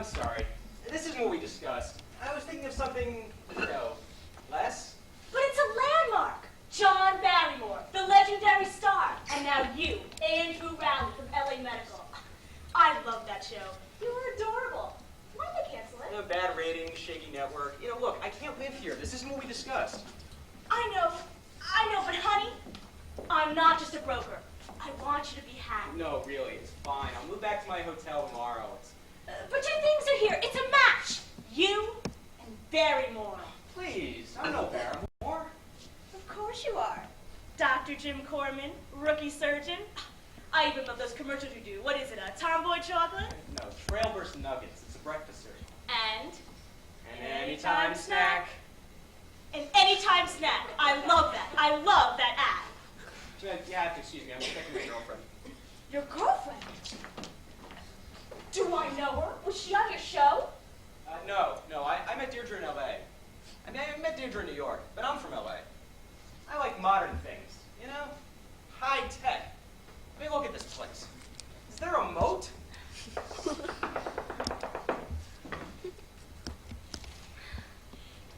I'm sorry. This isn't what we discussed. I was thinking of something, less. But it's a landmark. John Barrymore, the legendary star. And now you, Andrew Rowley from LA Medical. I love that show. You were adorable. Why'd they cancel it? Bad ratings, shaky network. Look, I can't live here. This isn't what we discussed. I know, but honey, I'm not just a broker. I want you to be happy. No, really, it's fine. I'll move back to my hotel tomorrow. But your things are here. It's a match. You and Barrymore. Please, I'm no Barrymore. Of course you are. Dr. Jim Corman, rookie surgeon. I even love those commercials you do. What is it, a Tomboy chocolate? No, Trailburst Nuggets. It's a breakfast cereal. And? An anytime snack. An anytime snack. I love that. I love that ad. You have to excuse me. I'm expecting my girlfriend. Your girlfriend? Do I know her? Was she on your show? No. I met Deirdre in L.A. I met Deirdre in New York, but I'm from L.A. I like modern things, high tech. I mean, look at this place. Is there a moat?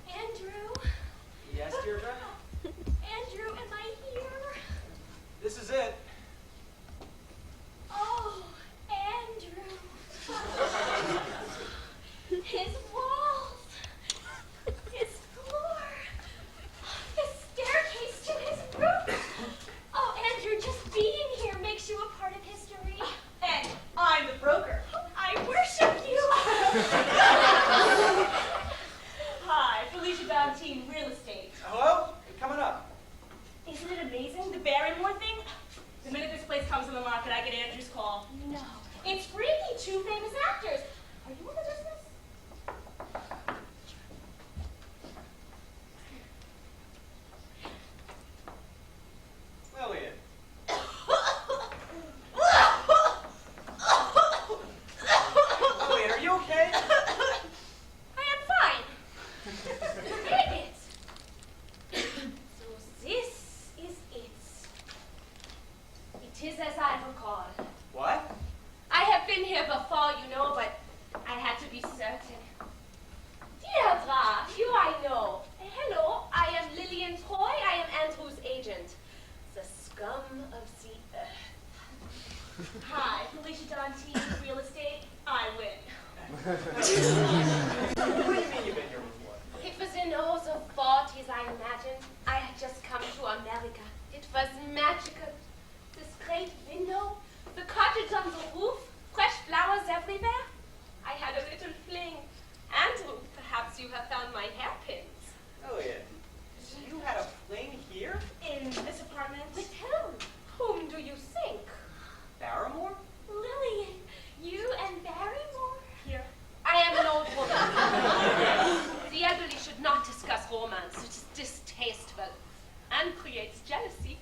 Andrew? Yes, Deirdre? Andrew, am I here? This is it. Oh, Andrew. His walls. His floor. The staircase to his room. Oh, Andrew, just being here makes you a part of history. And I'm the broker. I worship you. Hi, Felicia Dontine, real estate. Hello? Coming up. Isn't it amazing, the Barrymore thing? The minute this place comes on the market, I get Andrew's call. No. It's freaky, 2 famous actors. Are you in the business? Lillian. Lillian, are you okay? I am fine. Read it. So this is it. It is as I recall. What? I have been here before, but I had to be certain. Deirdre, you I know. Hello, I am Lillian Troy. I am Andrew's agent. The scum of the earth. Hi, Felicia Dontine, real estate. I win. What do you mean you've been here before? It was in the 40s, I imagine. I had just come to America. It was magical. This great window, the cottage on the roof, fresh flowers everywhere. I had a little fling. Andrew, perhaps you have found my hairpins. Lillian, you had a fling here? In this apartment? With whom? Whom do you think? Barrymore? Lillian, you and Barrymore? Here. I am an old woman. The elderly should not discuss romance. It is distasteful and creates jealousy.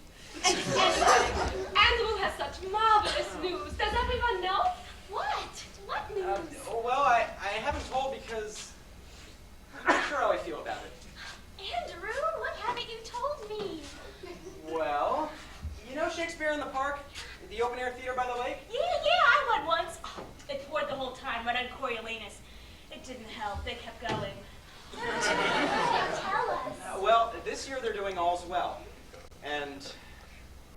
And anyway, Andrew has such marvelous news. Does everyone know? What? What news? Well, I haven't told because I'm not sure how I feel about it. Andrew, what haven't you told me? Well, you know Shakespeare in the Park? The open-air theater by the lake? Yeah, I went once. It poured the whole time right on Coriolanus. It didn't help. They kept going. Tell us. Well, this year they're doing All's Well. And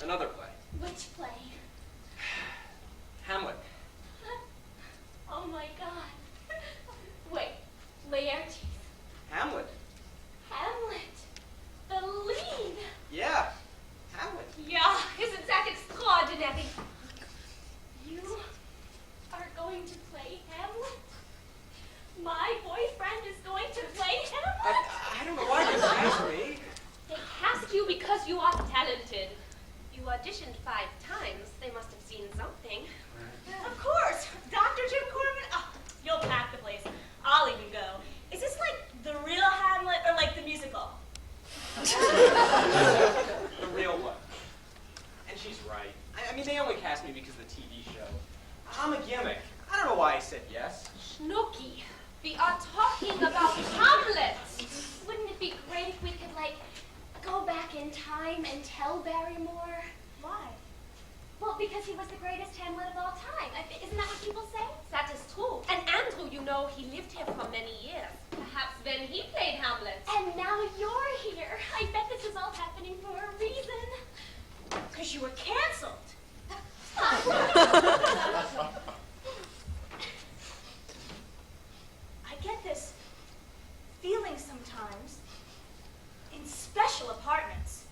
another play. Which play? Hamlet. Oh my God. Wait, Laertes. Hamlet? Hamlet. The lead. Yeah, Hamlet. Yeah, isn't that extraordinary? You are going to play Hamlet? My boyfriend is going to play Hamlet? I don't know why you asked me. They cast you because you are talented. You auditioned 5 times. They must have seen something. Of course. Dr. Jim Corman. Oh, you'll pack the place. I'll even go. Is this like the real Hamlet or like the musical? The real one. And she's right. I mean, they only cast me because of the TV show. I'm a gimmick. I don't know why I said yes. Snooky, we are talking about Hamlet. Wouldn't it be great if we could, go back in time and tell Barrymore? Why? Well, because he was the greatest Hamlet of all time. Isn't that what people say? That is true. And Andrew, though he lived here for many years. Perhaps then he played Hamlet. And now you're here. I bet this is all happening for a reason. Because you were canceled. I get this feeling sometimes in special apartments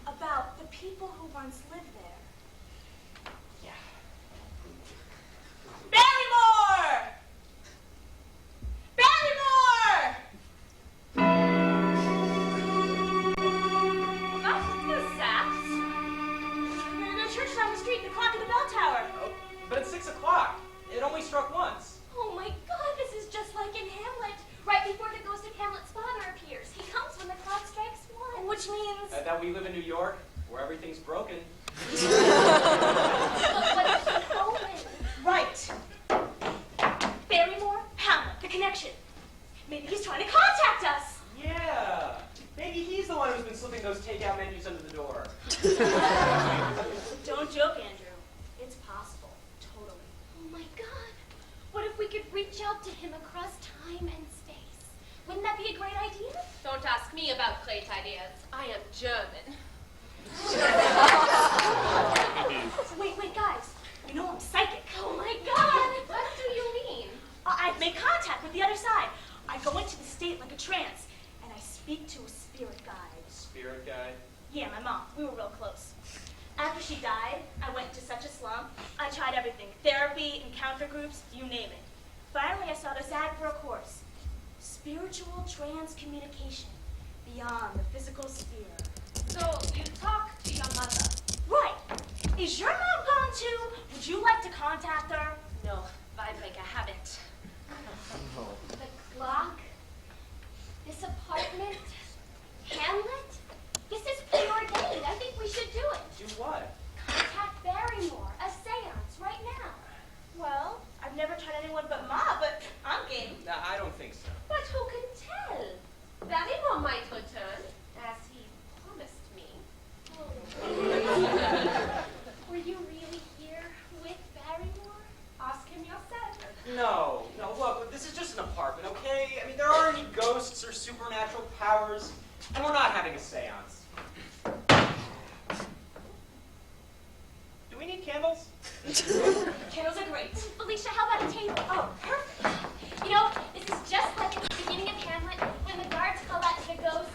about the people who once lived there. Yeah. Barrymore! Barrymore! What's that? The church down the street, the clock in the bell tower. Oh, but it's 6 o'clock. It only struck once. Oh my God, this is just like in Hamlet. Right before the ghost of Hamlet's father appears. He comes when the clock strikes one. Which means... That we live in New York, where everything's broken. But what's the omen? Right. Barrymore, Hamlet, the connection. Maybe he's trying to contact us. Yeah. Maybe he's the one who's been slipping those takeout menus under the door. Don't joke, Andrew. It's possible. Totally. Oh my God. What if we could reach out to him across time and space? Wouldn't that be a great idea? Don't ask me about great ideas. I am German. Wait, guys. You know I'm psychic. Oh my God. What do you mean? I've made contact with the other side. I go into the state like a trance, and I speak to a spirit guide. Spirit guide. Yeah, my mom. We were real close. After she died, I went into such a slump. I tried everything. Therapy, encounter groups, you name it. Finally, I saw this ad for a course. Spiritual transcommunication beyond the physical sphere. So you talk to your mother? Right. Is your mom gone too? Would you like to contact her? No, I break a habit. The clock? This apartment? Hamlet? This is preordained. I think we should do it. Do what? Contact Barrymore. A seance right now. Well, I've never tried anyone but Ma, but I'm game. Nah, I don't think so. But who can tell? Barrymore might return, as he promised me. Were you really here with Barrymore? Ask him yourself. No, look, this is just an apartment, okay? I mean, there aren't any ghosts or supernatural powers, and we're not having a seance. Do we need candles? Candles are great. Felicia, how about a table? Oh, perfect. You know, this is just like at the beginning of Hamlet when the guards call out to the ghost,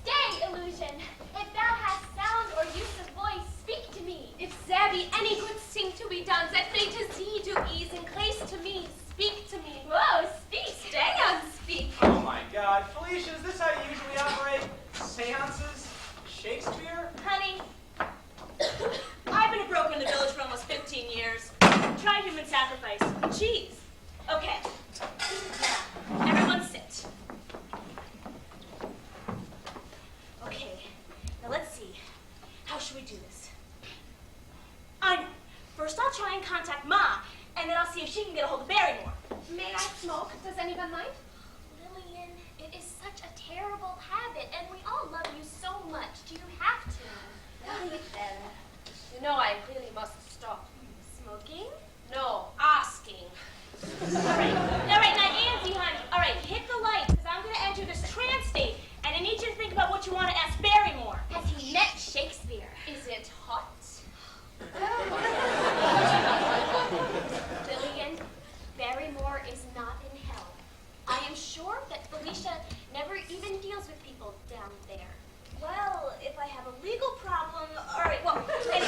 "Stay, illusion! If thou hast sound or use of voice, speak to me." If there be any good thing to be done, that may to thee do ease and grace to me. Speak to me. Whoa, speak! Stay and speak. Oh my God, Felicia, is this how you usually operate? Seances? Shakespeare? Honey, I've been a broker in the village for almost 15 years. Try human sacrifice. Cheese. Okay. Now, everyone sit. Okay. Now let's see. How should we do this? I know. First I'll try and contact Ma, and then I'll see if she can get a hold of Barrymore. May I smoke? Does anyone mind? Lillian, it is such a terrible habit, and we all love you so much. Do you have to? Leave then. You know I really must stop. Smoking? No, asking. All right, now Angie, honey. All right, hit the light, because I'm going to enter this trance state, and I need you to think about what you want to ask Barrymore. Has he met Shakespeare? Is it hot? Lillian, Barrymore is not in hell. I am sure that Felicia never even deals with people down there. Well, if I have a legal problem, all right, well, anyway.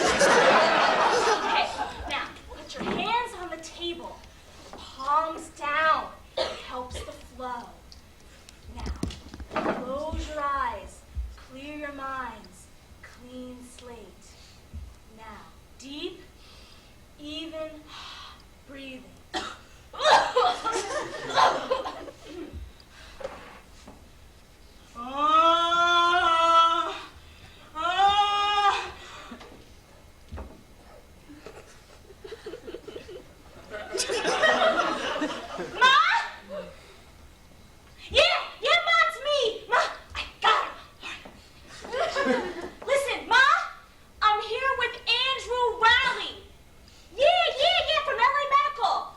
Okay, now, put your hands on the table, palms down. It helps the flow. Now, close your eyes, clear your minds, clean slate. Now, deep, even breathing. Listen, Ma, I'm here with Andrew Rowley. Yeah, from LA Medical.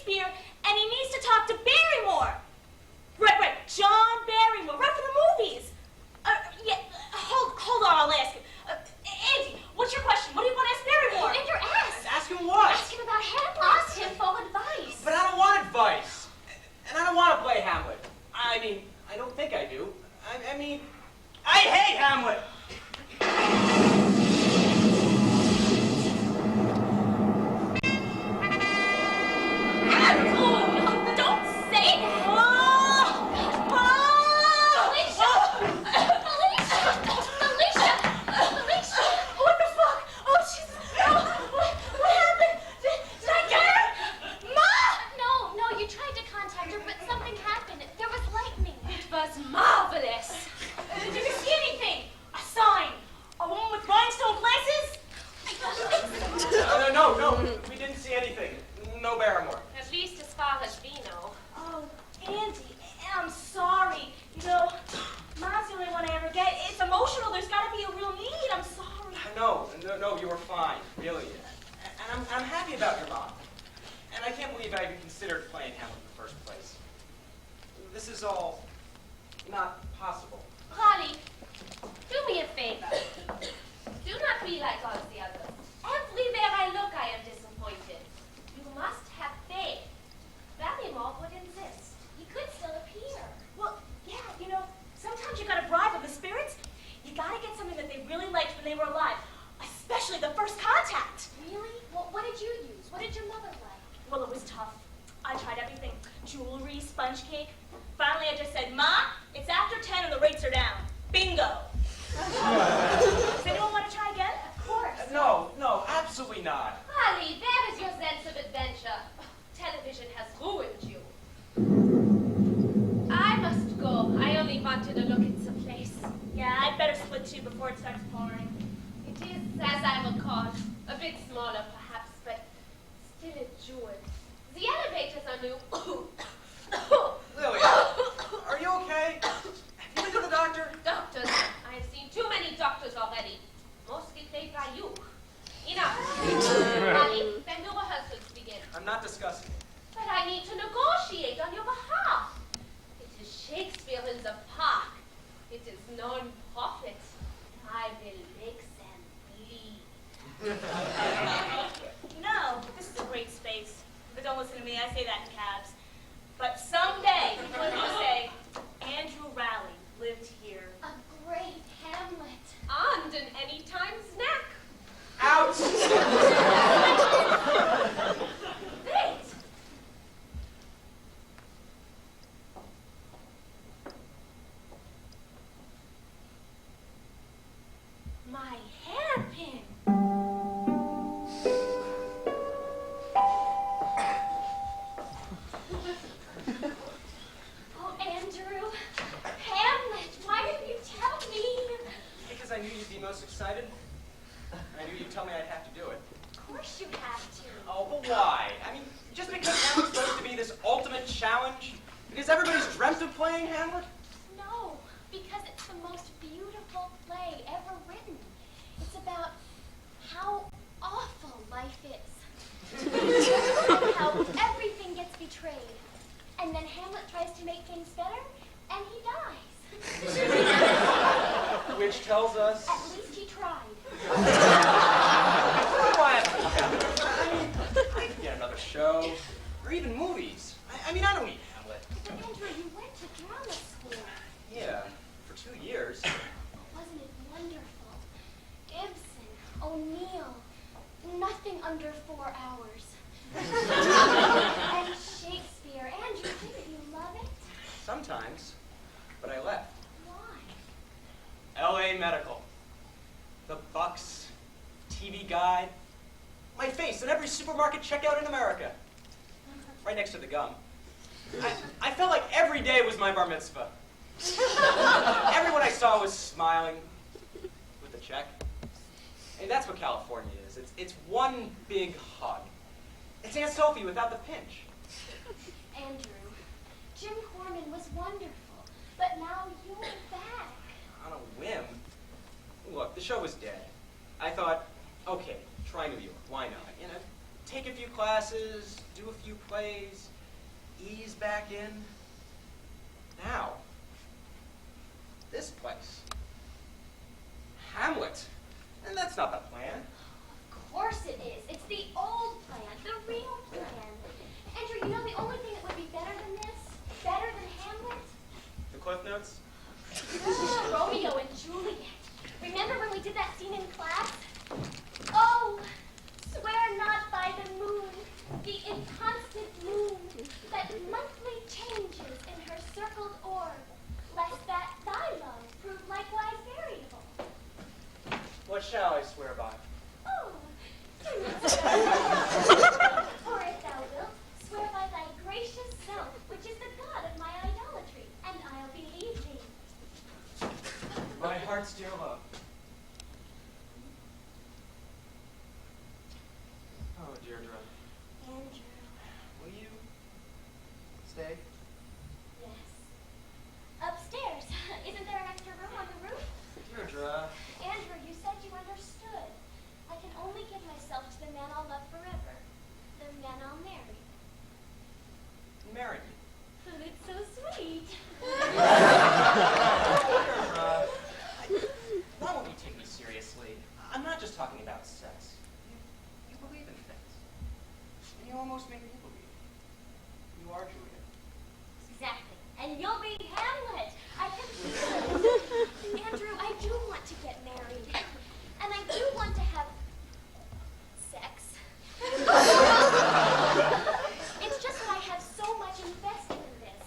Shakespeare, and he needs to talk to Barrymore. Right, John Barrymore, right from the movies. Yeah, hold on, I'll ask him. Andy, what's your question? What do you want to ask Barrymore? Enter ask. Ask him what? Ask him about Hamlet. Ask him for advice. But I don't want advice. And I don't want to play Hamlet. I mean, I don't think I do. I mean, I hate Hamlet. Don't say that. Alicia! What the fuck? Oh, Jesus. What happened? Did I get her? Ma! No, you tried to contact her, but something happened. There was lightning. It was marvelous. Did you see anything? A sign? A woman with rhinestone glasses? No, we didn't see anything. No Barrymore. At least as far as we know. Oh, Andy, I'm sorry. You know, Mom's the only one I ever get. It's emotional. There's got to be a real need. I'm sorry. No, you were fine, really. And I'm happy about your mom. And I can't believe I even considered playing Hamlet in the first place. This is all not possible. Polly, do me a favor. Do not be like all the others. Everywhere I look, I am disappointed. You must have faith. Barrymore would insist. He could still appear. Well, yeah, you know, sometimes you got to bribe them. The spirits, you got to get something that they really liked when they were alive, especially the first contact. Really? Well, what did you use? What did your mother like? Well, it was tough. I tried everything. Jewelry, sponge cake. Finally, I just said, Ma, it's after 10 and the rates are down. Bingo. Does anyone want to try again? Of course. No, absolutely not. Polly, there is your sense of adventure. Television has ruined you. I must go. I only wanted to look at some place. Yeah, I'd better split two before it starts pouring. It is, as I recall, a bit smaller perhaps, but still a jewel. The elevators are new. Lily, are you okay? Have you been to the doctor? Doctors. I have seen too many doctors already. Mostly played by you. Enough. Polly, then the rehearsals begin. I'm not discussing it. But I need to negotiate on your behalf. It is Shakespeare in the park. It is non-profit. I will make them bleed. No, this is a great space. But don't listen to me, I say that in cabs. But someday, people are going to say, Andrew Raleigh lived here. A great Hamlet. And an anytime snack. Out! Wait! My hairpin! Oh, Andrew. Hamlet, why didn't you tell me? Because I knew you'd be most excited. I knew you'd tell me I'd have to do it. Of course you have to. Oh, but why? I mean, just because Hamlet's supposed to be this ultimate challenge? Because everybody's dreamt of playing Hamlet? No, because it's the most beautiful play ever written. It's about how awful life is. And how everything gets betrayed. And then Hamlet tries to make things better, and he dies. Which tells us... At least he tried. I mean, I could get another show, or even movies. I mean, I don't need Hamlet. But Andrew, you went to drama school. Yeah, for 2 years. Wasn't it wonderful? Ibsen, O'Neill, nothing under 4 hours. And Shakespeare. Andrew, didn't you love it? Sometimes, but I left. Why? L.A. Medical. The Bucks, TV Guide, my face in every supermarket checkout in America. Right next to the gum. I felt like every day was my bar mitzvah. Everyone I saw was smiling with a check. And that's what California is. It's one big hug. It's Aunt Sophie without the pinch. Andrew, Jim Corman was wonderful, but now you're back. On a whim. Look, the show was dead. I thought, okay, try New York. Why not? You know, take a few classes, do a few plays, ease back in. Now, this place. Hamlet. And that's not the plan. Of course it is. It's the old plan, the real plan. Andrew, you know the only thing that would be better than this, better than Hamlet? The Cliff Notes? Romeo and Juliet. Remember when we did that scene in class? Oh, swear not by the moon, the inconstant moon, that monthly changes in her circled orb, lest that thy love prove likewise variable. What shall I swear by? Oh, do not swear. Or if thou wilt, swear by thy gracious self, which is the god of my idolatry, and I'll believe thee. My heart's dear love. Oh, Deirdre. Andrew. Will you stay? Yes. Upstairs. Isn't there an extra room on the roof? Deirdre. Andrew, you said you understood. I can only give myself to the man I'll love forever. The man I'll marry. Marry me. Oh, it's so sweet. Deirdre. Why won't you take me seriously? I'm not just talking about sex. You believe in things. And you almost make me believe. You are Julia. Exactly. And you'll be Hamlet. I can feel it. Andrew, I do want to get married. And I do want to have sex. It's just that I have so much invested in this.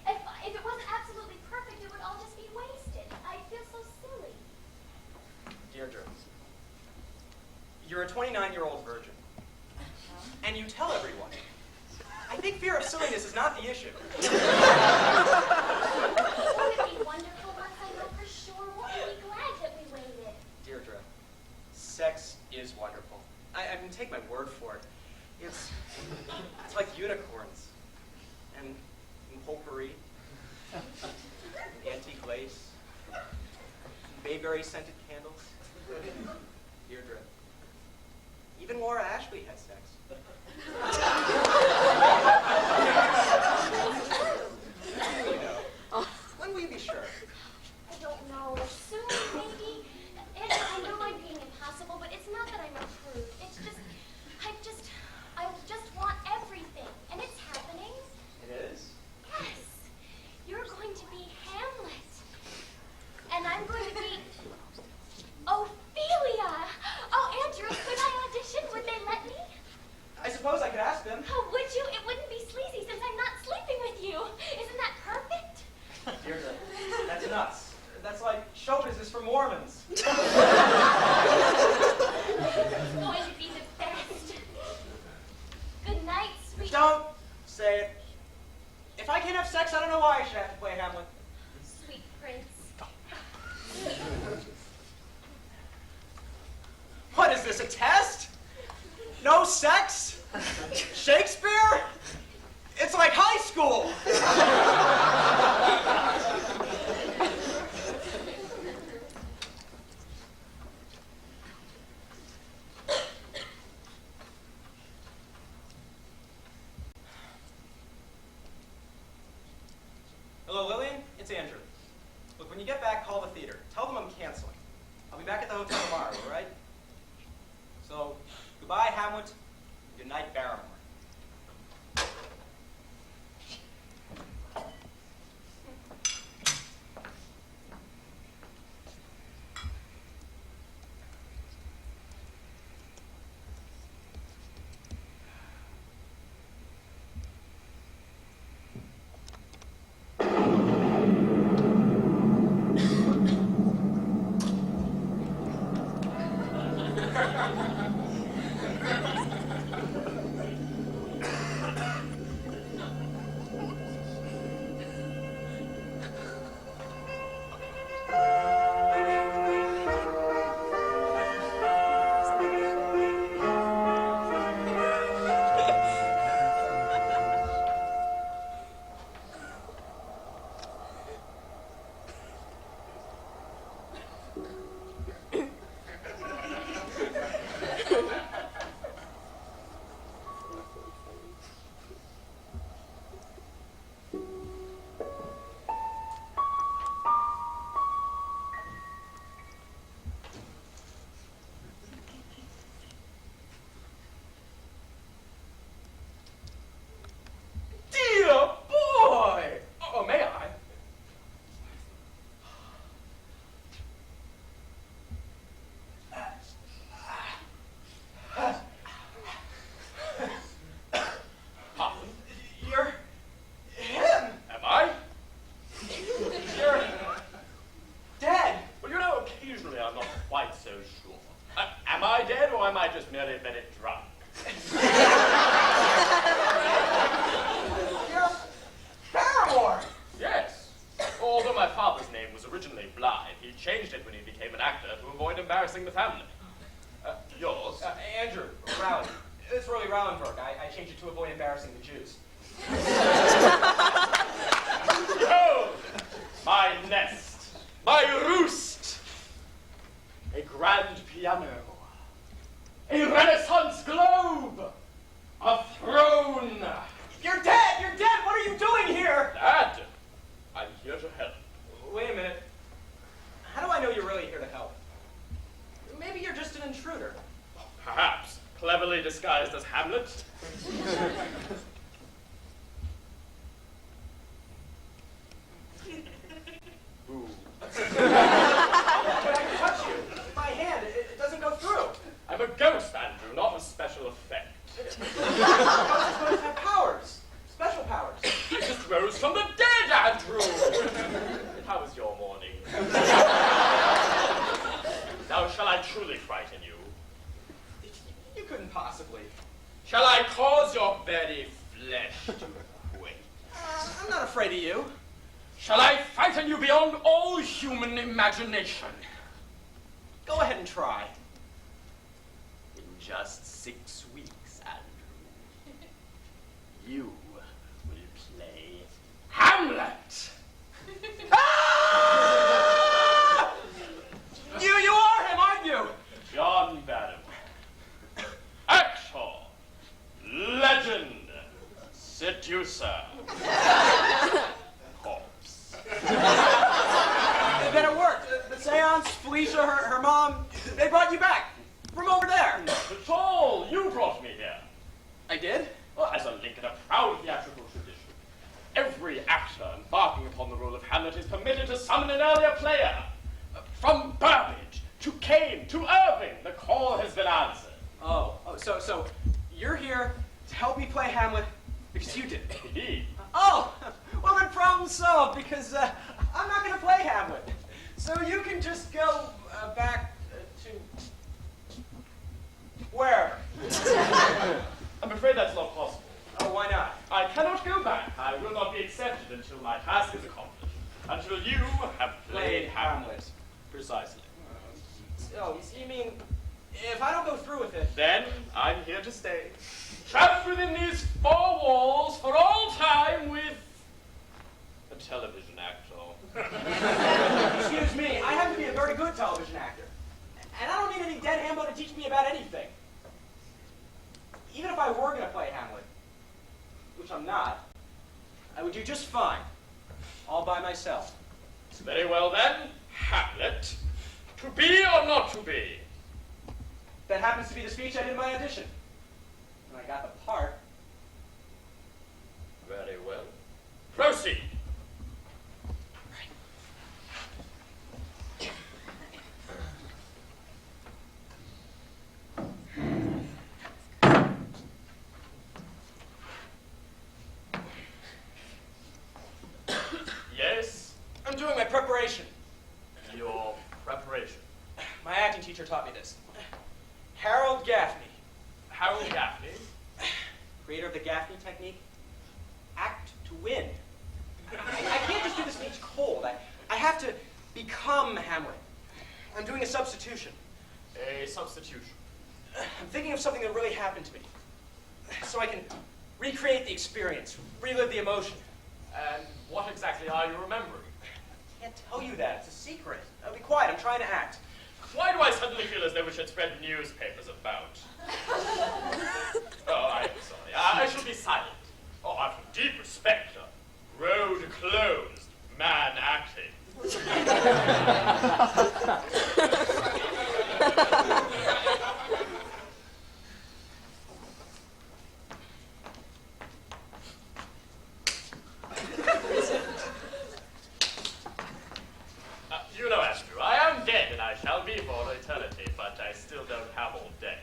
If it wasn't absolutely perfect, it would all just be wasted. I feel so silly. Deirdre. You're a 29-year-old virgin. And you tell everyone. I think fear of silliness is not the issue. Won't it be wonderful once I know for sure? Won't you be glad that we waited? Deirdre, sex is wonderful. I mean, take my word for it. It's like unicorns and potpourri, antique lace, bayberry scented candles. Deirdre, even Laura Ashley had sex. You know. When will you be sure? I don't know. Soon, maybe. Andrew, I know I'm being impossible, but it's not that I'm a prude. It's just, I just want everything, and it's happening. It is? Yes. You're going to be Hamlet, and I'm going to be Ophelia. Oh, Andrew, could I audition? Would they let me? I suppose I could ask them. Oh, would you? It wouldn't be sleazy since I'm not sleeping with you. Isn't that perfect? Deirdre, that's nuts. That's like show business for Mormons. It's going to be the best. Good night, sweet. Don't say it. If I can't have sex, I don't know why I should have to play Hamlet. Sweet prince. What is this, a test? No sex? Shakespeare? It's like high school. Hello, Lillian. It's Andrew. Look, when you get back, call the theater. Tell them I'm canceling. I'll be back at the hotel tomorrow, all right? So, goodbye, Hamlet. Good night, Barrymore. sure. Am I dead, or am I just merely very drunk? You're Paramore! Yes. Although my father's name was originally Blythe, he changed it when he became an actor to avoid embarrassing the family. Yours? Andrew, Rowley. It's really Rowlenberg. I changed it to avoid embarrassing the Jews. Behold, my nest, my roost, a grand piano, a Renaissance globe, a throne. You're dead! You're dead! What are you doing here? Dad, I'm here to help. Wait a minute. How do I know you're really here to help? Maybe you're just an intruder. Perhaps, cleverly disguised as Hamlet. Ooh. When I touch you, my hand, it doesn't go through. I'm a ghost, Andrew, not a special effect. Ghosts have powers. Special powers. I just rose from the dead, Andrew! How was your morning? Now, shall I truly frighten you? You couldn't possibly. Shall I cause your very flesh to quake? I'm not afraid of you. Shall I frighten you beyond all human imagination? Go ahead and try. In just 6 weeks, Andrew, you will play Hamlet! Ah! You are him, aren't you? John Barrymore. Actor. Legend. Seducer. Corpse. Then it worked. The seance, Felicia, her mom, they brought you back. From over there. Not at all. You brought me here. I did? Well, as a link in a proud theatrical tradition. Every actor embarking upon the role of Hamlet is permitted to summon an earlier player. From Burbage to Kane to Irving, the call has been answered. So you're here to help me play Hamlet because you did. Indeed. Oh, well then problem solved because I'm not going to play Hamlet. So you can just go back to where? I'm afraid that's not possible. Oh, why not? I cannot go back. I will not be accepted until my task is accomplished. Until you have played Hamlet. Precisely. Oh, you mean if I don't go through with it? Then I'm here to stay. Trapped within these 4 walls for all time with a television actor. Excuse me, I happen to be a very good television actor. And I don't need any dead Hambo to teach me about anything. Even if I were going to play Hamlet, which I'm not, I would do just fine, all by myself. Very well then, Hamlet. To be or not to be? That happens to be the speech I did in my audition. And I got the part. Very well. Proceed. Yes? I'm doing my preparation. Your preparation. My acting teacher taught me this. Harold Gaffney, Harold Gaffney. creator of the Gaffney technique. Act to win. I can't just do the speech cold. I have to become Hamlet. I'm doing a substitution. A substitution. I'm thinking of something that really happened to me. So I can recreate the experience, relive the emotion. And what exactly are you remembering? I can't tell you that. It's a secret. Now be quiet. I'm trying to act. Why do I suddenly feel as though we should spread newspapers about? Oh, I'm sorry. I shall be silent. Oh, I'm from deep respect. Road closed. Man acting. You know, Andrew, I am dead and I shall be for eternity, but I still don't have all day.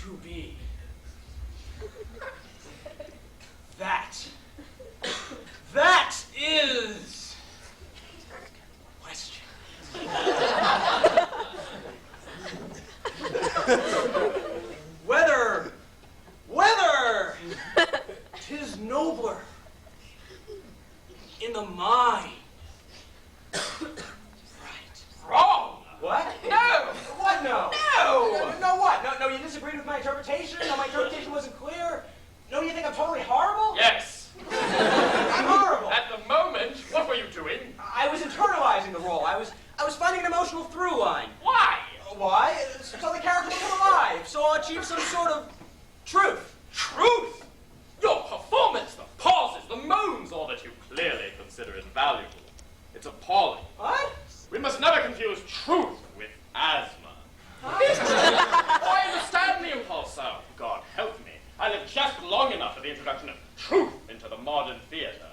to be. That is the question. Whether 'tis nobler in the mind. Right. Wrong. What? No. What? No. No. No. What? No. You disagreed with my interpretation. No, my interpretation wasn't clear. No, you think I'm totally horrible? Yes. I'm horrible. At the moment, what were you doing? I was internalizing the role. I was finding an emotional through line. Why? Why? So the character will come alive. So I'll achieve some sort of truth. Truth? Your performance, the pauses, the moans, all that you clearly consider invaluable. It's appalling. What? We must never confuse truth with asthma. I understand the impulse. Oh, God help me. I lived just long enough for the introduction of truth into the modern theater.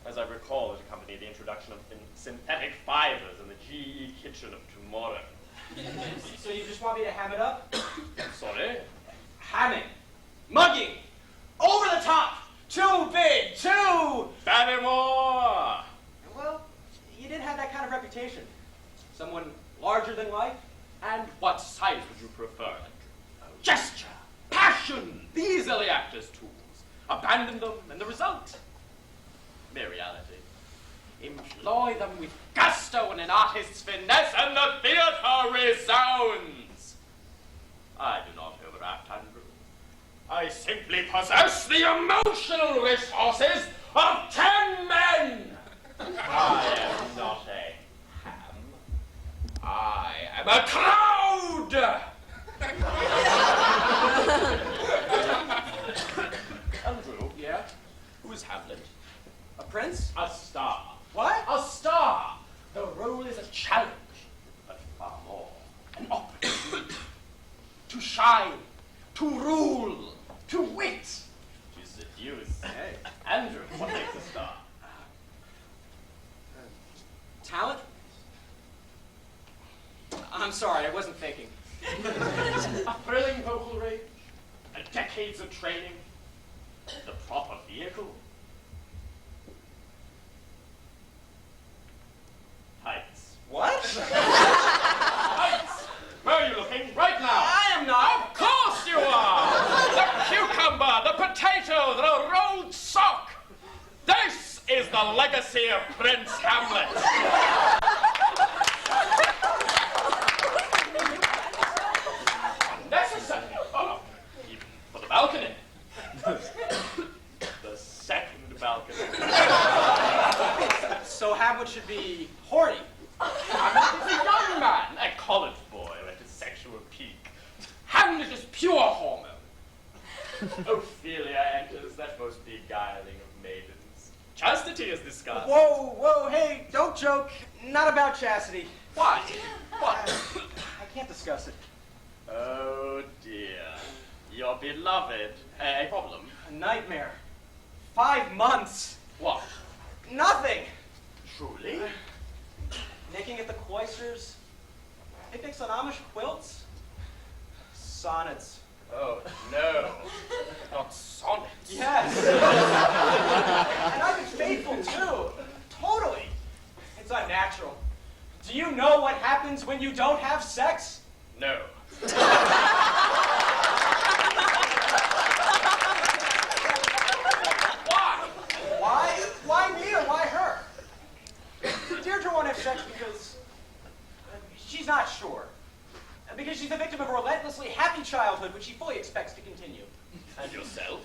As I recall, it accompanied the introduction of synthetic fibers in the GE kitchen of tomorrow. So you just want me to ham it up? Sorry? Hamming. Mugging. Over the top. Too big. Too... Barrymore! Well, you did have that kind of reputation. Someone larger than life. And what size would you prefer? Gesture, passion, these are the actor's tools. Abandon them, and the result? Mere reality. Employ them with gusto and an artist's finesse, and the theater resounds. I do not overact, Andrew. I simply possess the emotional resources of 10 men. I am not a ham. I am a crowd! Andrew? Yeah? Who is Hamlet? A prince? A star. What? A star! The role is a challenge, but far more. An opportunity. To shine, to rule, to wit, to seduce. Hey. Andrew, what makes a star? Talent? I'm sorry, I wasn't thinking. A thrilling vocal range, decades of training, the proper vehicle. Heights. What? Heights! Where are you looking? Right now! I am not. Of course you are! The cucumber, the potato, the rolled sock! This is the legacy of Prince Hamlet! Unnecessary! Oh, even for the balcony. The second balcony. So Hamlet should be horny. Hamlet is a young man, a college boy at his sexual peak. Hamlet is pure hormone. Ophelia enters, that most beguiling of maidens. Chastity is discussed. Whoa, hey, don't joke. Not about chastity. Why? I can't discuss it. Oh dear. Your beloved. A problem? A nightmare. 5 months. What? Nothing. Truly? Nicking at the cloisters. Picnics on Amish quilts. Sonnets. Oh no. Not sonnets. Yes. And I've been faithful too. Totally. It's unnatural. Do you know what happens when you don't have sex? No. Why? Why me or why her? Deirdre won't have sex because she's not sure. Because she's the victim of a relentlessly happy childhood, which she fully expects to continue. And yourself?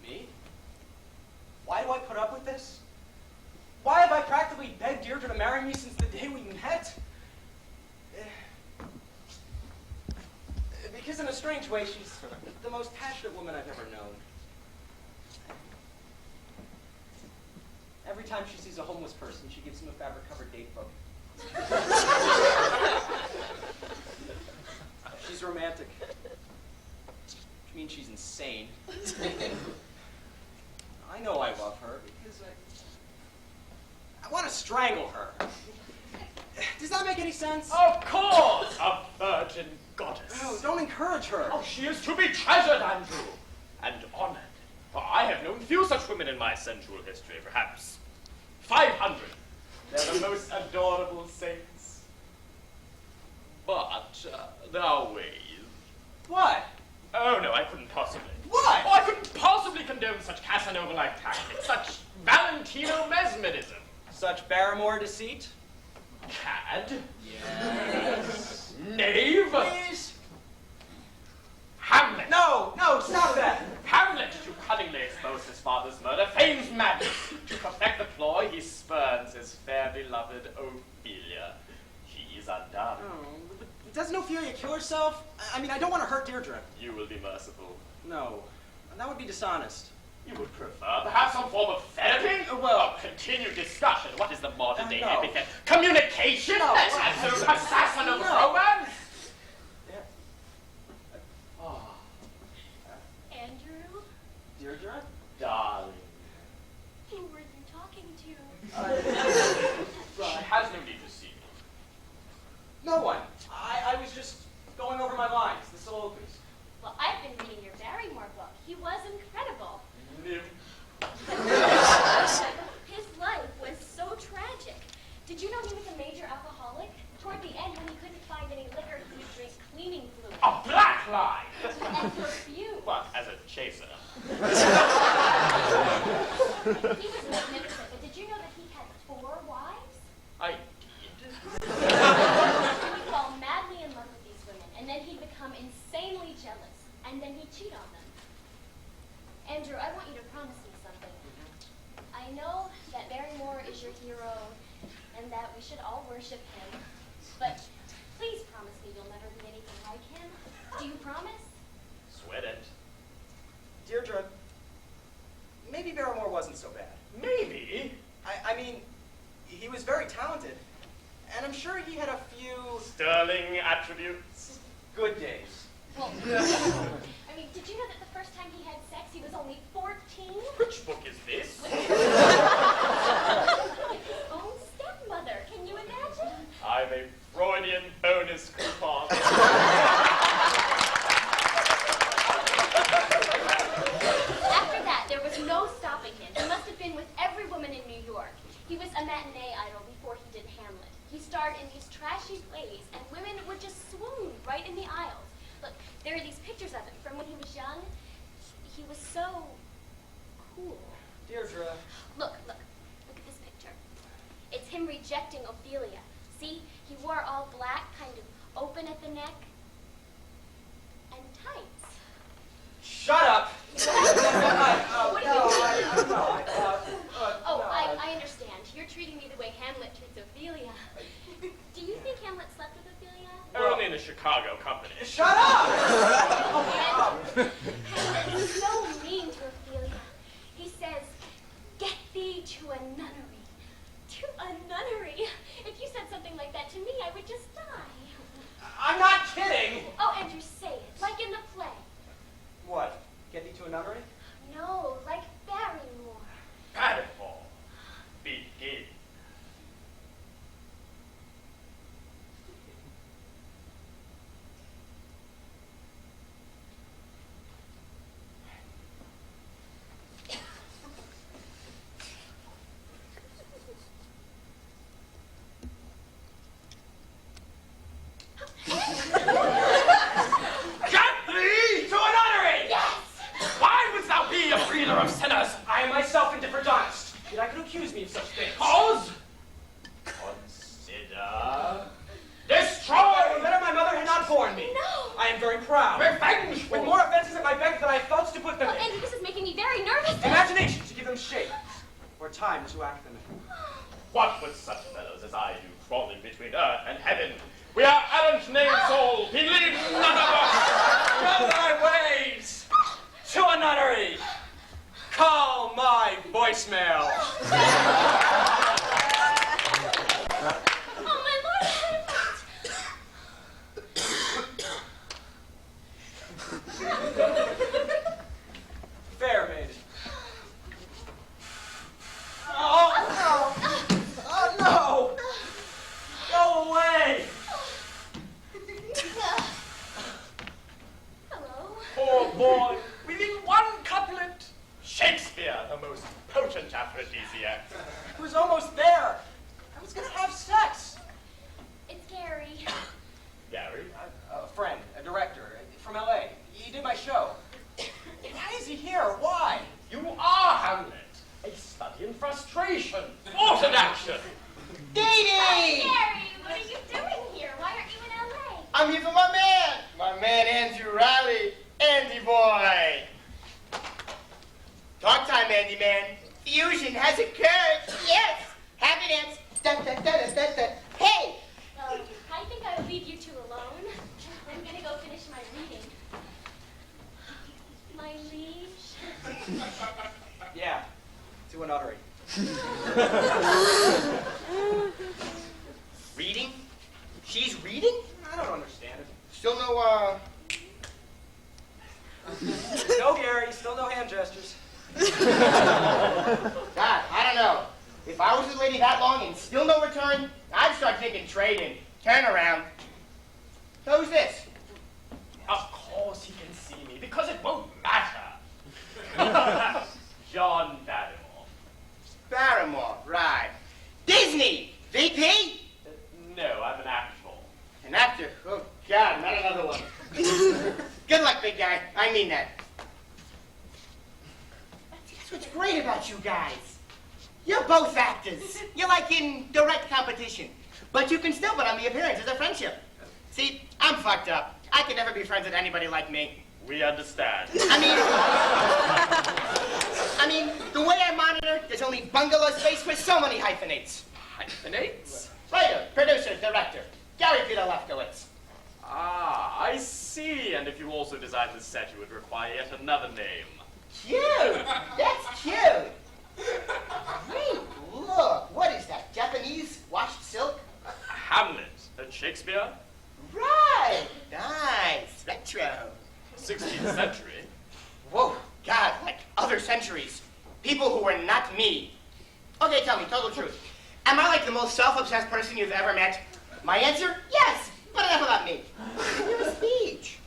Me? Why do I put up with this? Why have I practically begged Deirdre to marry me since the day we met? Because in a strange way, she's the most passionate woman I've ever known. Every time she sees a homeless person, she gives him a fabric-covered date book. She's romantic. Which means she's insane. I know I love her because I want to strangle her. Does that make any sense? Of course! A virgin goddess. Oh, don't encourage her. Oh, she is to be treasured, Andrew, and honored. For I have known few such women in my sensual history, perhaps 500. They're the most adorable saints. But there are ways. What? Oh, no, I couldn't possibly. What? Oh, I couldn't possibly condone such Casanova-like tactics, such Valentino mesmerism. Such Barrymore deceit? Cad? Yes. Knave? Please? Hamlet! No, stop that. Hamlet, to cunningly expose his father's murder, feigns madness. To perfect the ploy, he spurns his fair beloved Ophelia. She is undone. Oh, but doesn't Ophelia kill herself? I mean, I don't want to hurt Deirdre. You will be merciful. No, that would be dishonest. You would prefer perhaps some form of therapy? Well, continued discussion. What is the modern day no. epithet? Communication? No, That's absolute assassin of romance? Oh, Andrew, Deirdre? darling. who were you talking to? She has no need to see me. No one. I was just going over my lines, the soliloquies. Well, I've been reading your Barrymore book. He was incredible. His life was so tragic. Did you know he was a major alcoholic? Toward the end, when he couldn't find any liquor, he would drink cleaning fluid. A black lie! And perfume. But as a chaser. He was magnificent, but did you know that he had 4 wives? I did. He would fall madly in love with these women, and then he'd become insanely jealous, and then he'd cheat on them. Andrew, I want you to promise me something. I know that Barrymore is your hero, and that we should all worship him, but please promise me you'll never be anything like him. Do you promise? Sweat it. Deirdre, maybe Barrymore wasn't so bad. Maybe. I mean, he was very talented, and I'm sure he had a few Sterling attributes. good days. Well, I mean, did you know that the first time he had sex, he was only 14? Which book is this? With his own stepmother. Can you imagine? I'm a Freudian bonus coupon. After that, there was no stopping him. He must have been with every woman in New York. He was a matinee idol before he did Hamlet. He starred in these trashy plays, and women would just swoon right in the aisles. Look, there are these pictures of him from when he was young. He was so cool. Deirdre. Look at this picture. It's him rejecting Ophelia. See, he wore all black, kind of open at the neck, and tights. Shut up! What are you doing? I understand. You're treating me the way Hamlet treats Ophelia. Do you think Hamlet slept with Ophelia? Only in the Chicago company. Shut up! Hamlet is so mean to Ophelia. He says, "Get thee to a nunnery." To a nunnery? If you said something like that to me, I would just die. I'm not kidding! Oh, Andrew, say it, like in the play. What? Get thee to a nunnery? No, like Barrymore. Paddington. Begin. Get thee to a nunnery! Yes! Why wouldst thou be a breeder of sinners? I am myself indifferent honest. Yet I could accuse me of such things. Cause? Consider. Destroy! Better my mother had not borne me. No! I am very proud. Revengeful! With more offenses at my back than I have thoughts to put them Oh, in. Andrew, this is making me very nervous. Imagination to give them shape, or time to act them in. What would such fellows as I do crawling between earth and heaven? We are errant named souls. He leaves none of us. Run thy ways to a nunnery. Call my voicemail. Oh, my Lord Hamlet! Fair maiden. Oh no! Oh no! Oh Oh boy, within one couplet, Shakespeare, the most potent aphrodisiac. I was almost there. I was gonna have sex. It's Gary. Gary? A friend, a director from LA. He did my show. Why is he here? Why? You are Hamlet, a study in frustration, thought and action. Hey, Dee Gary, what are you doing here? Why aren't you in LA? I'm here for my man Andrew Riley, Andy boy. Talk time, Andy man. Fusion has occurred. Yes. Happy dance. Dun, dun, dun, dun, dun, dun. Hey. I think I'll leave you two alone. I'm gonna go finish my reading. My liege. Yeah, to an uttery. Reading? She's reading? I don't understand it. Still no, No, Gary, still no hand gestures. God, I don't know. If I was with a lady that long and still no return, I'd start thinking trading. Turn around. Who's this? Of course he can see me, because it won't matter. John Barrymore. Barrymore, right. Disney! VP? No, I'm an actor. An actor? Oh, God, not another one. Good luck, big guy. I mean that. That's what's great about you guys. You're both actors. You're like in direct competition. But you can still put on the appearance as a friendship. See, I'm fucked up. I could never be friends with anybody like me. We understand. I mean, the way I monitor, there's only bungalow space for so many hyphenates. Hyphenates? Writer, producer, director, Gary Peter Lefkowitz. Ah, I see. And if you also designed the set, you would require yet another name. Cute! That's cute! Great, look, what is that, Japanese washed silk? Hamlet at Shakespeare? Right, nice, retro. 16th century. Whoa, God, like other centuries. People who were not me. Okay, tell me, total truth. Am I like the most self-obsessed person you've ever met? My answer, yes, but enough about me. Your speech.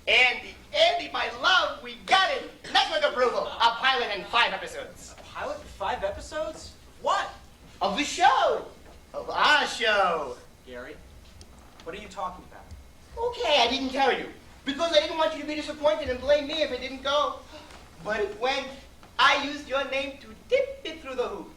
Andy, my love, we got it. Network approval. A pilot in 5 episodes. A pilot for 5 episodes? What? Of the show. Of our show. Gary, what are you talking about? Okay, I didn't tell you. Because I didn't want you to be disappointed and blame me if it didn't go. But it went. I used your name to dip it through the hoop.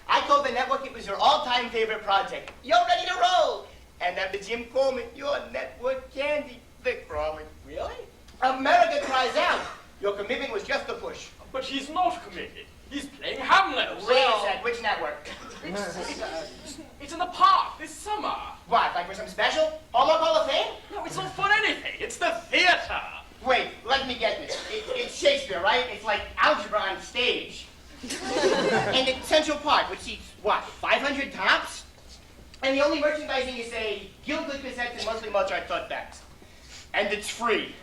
I told the network it was your all-time favorite project. You're ready to roll. And then the Jim Coleman, your network candy, Vic Crawley. Really? America cries out. Your commitment was just a push. But he's not committed. He's playing Hamlet. Where is that? Which network? It's in the park this summer. What, like for some special? Hallmark Hall of Fame? No, it's not for anything. It's the theater. Wait, let me get this. It's Shakespeare, right? It's like algebra on stage. And it's Central Park, which seats, what, 500 tops? And the only merchandising is, say, Gilgood cassettes and mostly Mozart tote bags. And it's free.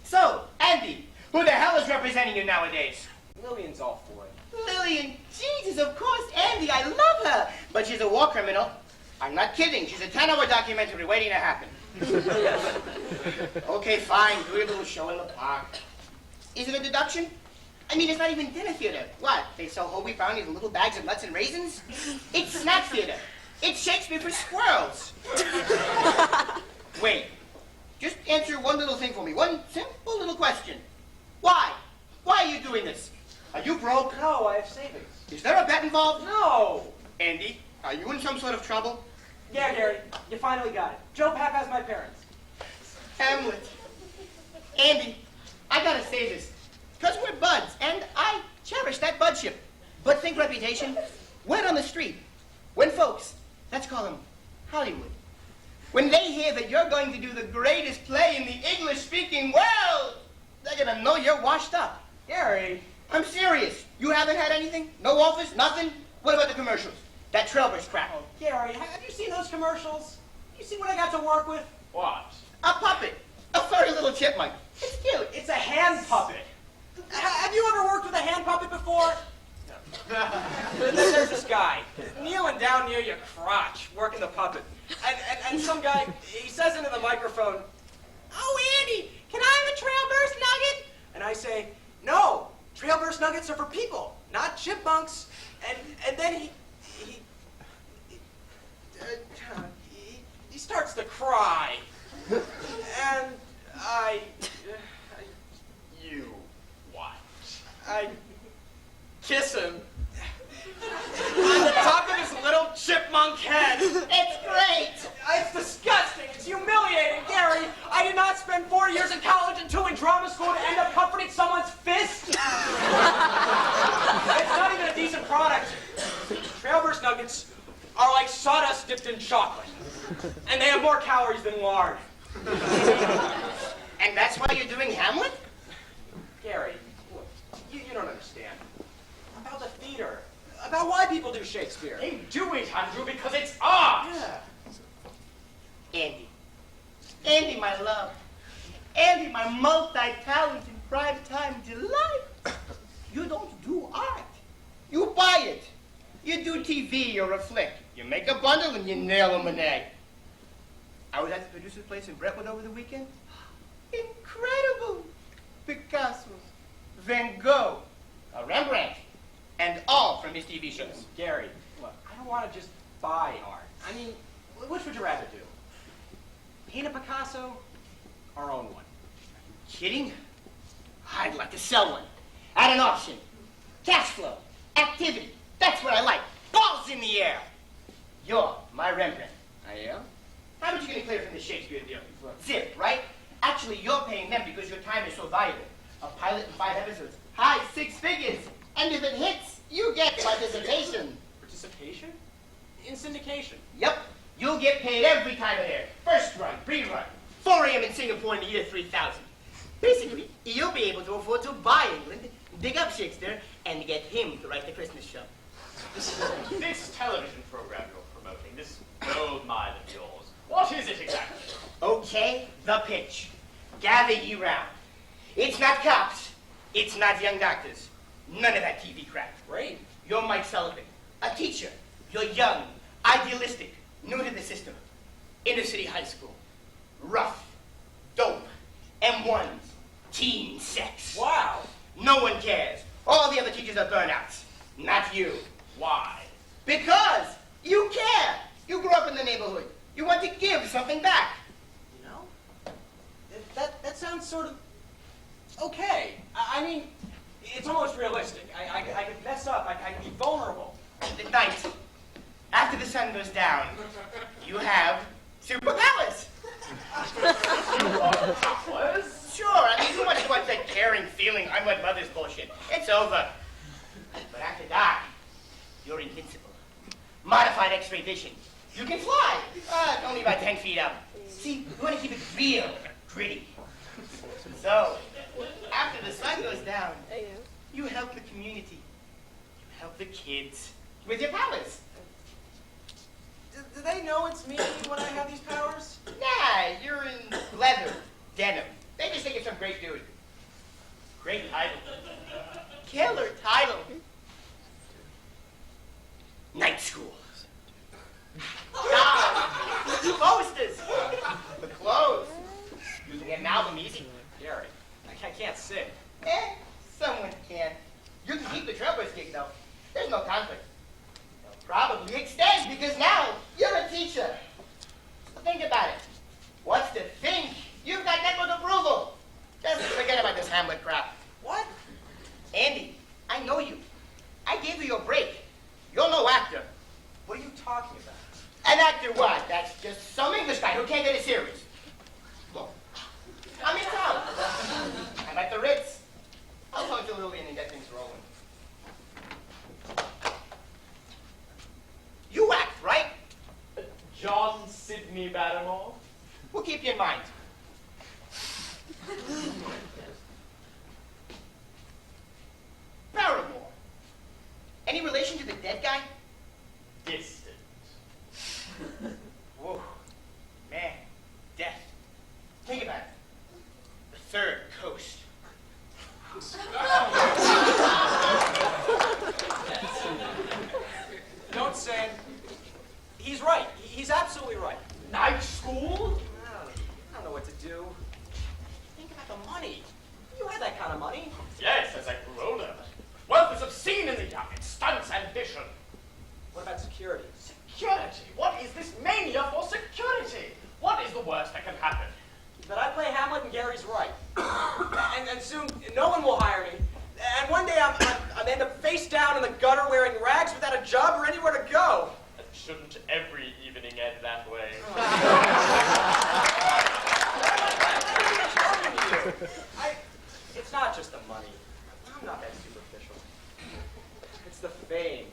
So, Andy, who the hell is representing you nowadays? Lillian's all for it. Lillian, Jesus, of course, Andy, I love her. But she's a war criminal. I'm not kidding. She's a 10-hour documentary waiting to happen. Okay, fine. Do your little show in the park. Is it a deduction? I mean, it's not even dinner theater. What? They sell whole wheat brownies in little bags of nuts and raisins? It's snack theater. It's Shakespeare for squirrels. Wait. Just answer one little thing for me. One simple little question. Why? Why are you doing this? Are you broke? No, I have savings. Is there a bet involved? No! Andy, are you in some sort of trouble? Yeah, Gary, you finally got it. Joe Papp has my parents. Hamlet. Andy, I gotta say this. Because we're buds, and I cherish that budship. But think reputation. Word on the street. When folks, let's call them Hollywood, when they hear that you're going to do the greatest play in the English-speaking world, they're gonna know you're washed up. Gary! I'm serious. You haven't had anything? No offers? Nothing? What about the commercials? That Trailbridge crap. Oh, Gary, have you seen those commercials? You see what I got to work with? What? A puppet. A furry little chipmunk. It's cute. It's a hand puppet. Have you ever worked with a hand puppet before? Then there's this guy, kneeling down near your crotch, working the puppet. And some guy, he says into the microphone, "Oh, Andy, can I have a Trailburst nugget?" nuggets are for people, not chipmunks. And then he starts to cry. And You what? I kiss him on the top of his little chipmunk head. It's great. It's disgusting. It's humiliating, Gary. I did not spend 4 years in college and 2 in drama school to end up comforting someone's fist. It's not even a decent product. Trailburst nuggets are like sawdust dipped in chocolate, and they have more calories than lard. And that's why you're doing Hamlet? Gary, look, you don't understand. About the theater. About why people do Shakespeare. They do it, Andrew, because it's art. Yeah. Andy, my love. Andy, my multi-talented prime-time delight. You don't do art. You buy it. You do TV or a flick. You make a bundle and you nail them an egg. I was at the producer's place in Brentwood over the weekend. Incredible. Picasso, Van Gogh, Rembrandt, and all from his TV shows. Gary, look, I don't want to just buy art. I mean, which would you rather do? Paint a Picasso or own one? Kidding? I'd like to sell one. At an auction. Cash flow. Activity. That's what I like. Balls in the air. You're my Rembrandt. I am? How much are you going to clear from the Shakespeare deal? Zip, right? Actually, you're paying them because your time is so valuable. A pilot and 5 episodes. High 6 figures. And if it hits, you get participation. Participation? In syndication? Yep. You'll get paid every time it airs. First run, rerun. 4 a.m. in Singapore in the year 3000. Basically, you'll be able to afford to buy England, dig up Shakespeare, and get him to write the Christmas show. This television program you're promoting, this gold mine of yours, what is it exactly? Okay, the pitch. Gather ye round. It's not cops. It's not young doctors. None of that TV crap. Great. You're Mike Sullivan, a teacher. You're young, idealistic, new to the system. Inner city high school. Rough, dope, M1s, teen sex. Wow. No one cares. All the other teachers are burnouts. Not you. Why? Because you care. You grew up in the neighborhood. You want to give something back. You know, that sounds sort of okay. I mean, it's almost realistic. I could mess up. I could be vulnerable. At night, after the sun goes down, you have superpowers. Superpowers? Sure, I mean, who wants to watch that caring, feeling, I'm what mother's bullshit? It's over. But after dark, you're invincible. Modified X-ray vision. You can fly. Only about 10 feet up. See, you want to keep it real, gritty. So, after the sun goes down, you help the community. You help the kids with your powers. Do they know it's me when I have these powers? Nah, you're in leather, denim. They just think it's some great dude. Great title. Killer title. Night school. Posters. The clothes. You can get an album easy. Gary, I can't sing. Someone can. You can keep the Trailburst gig, though. There's no conflict. They'll probably extend because now you're a teacher. So think about it. What's to think? You've got network approval. Just forget about this Hamlet crap. What? Andy, I know you. I gave you your break. You're no actor. What are you talking about? An actor what? That's just some English guy who can't get a series. Look, I'm in town. I'm at the Ritz. I'll talk to Lillian and get things rolling. You act, right? John Sidney Barrymore? We'll keep you in mind. Barrymore. Any relation to the dead guy? Distant. Whoa. Man. Death. Think about it. The third coast. Don't say it. He's right. He's absolutely right. Night school? I don't know what to do. Think about the money. You had that kind of money. Yes, as I grew older. assume no one will hire me. And one day I'm end up face down in the gutter wearing rags without a job or anywhere to go. And shouldn't every evening end that way? It's not just the money. I'm not that superficial. It's the fame.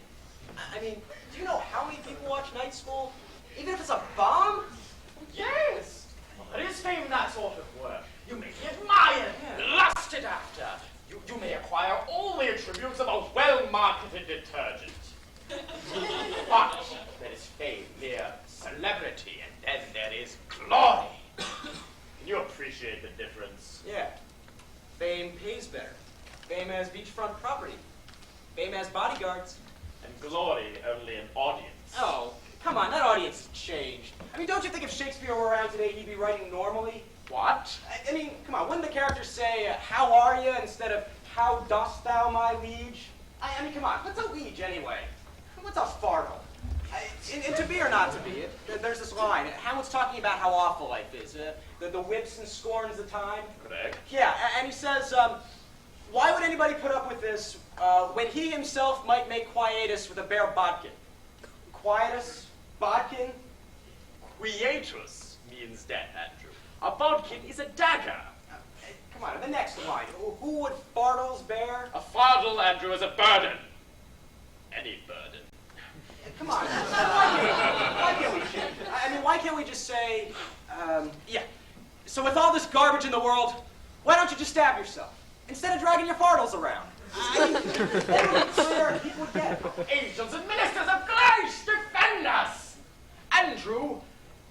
I mean, do you know how many people watch Night School? Even if it's a bomb? Yes! But is fame that sort of work? You may be admired, lusted after. You may acquire all the attributes of a well-marketed detergent. But there is fame, mere celebrity, and then there is glory. Can you appreciate the difference? Yeah. Fame pays better. Fame has beachfront property. Fame has bodyguards. And glory only an audience. Oh, come on, that audience has changed. I mean, don't you think if Shakespeare were around today, he'd be writing normally? What? I mean, come on, wouldn't the characters say, how are you, instead of, how dost thou, my liege? I mean, come on, what's a liege anyway? What's a fardel? And to be or not to be, there's this line. Hamlet's talking about how awful life is. The whips and scorns the time. Correct. Yeah, and he says, why would anybody put up with this when he himself might make quietus with a bare bodkin? Quietus? Bodkin? Quietus means death, Andrew. A bodkin is a dagger. Come on, the next line. Who would fardels bear? A fardel, Andrew, is a burden. Any burden. Come on. Why can't we change it? I mean, why can't we just say, yeah. So with all this garbage in the world, why don't you just stab yourself instead of dragging your fardels around? I mean, that would be clear and people would get it. Angels and ministers of grace, defend us! Andrew,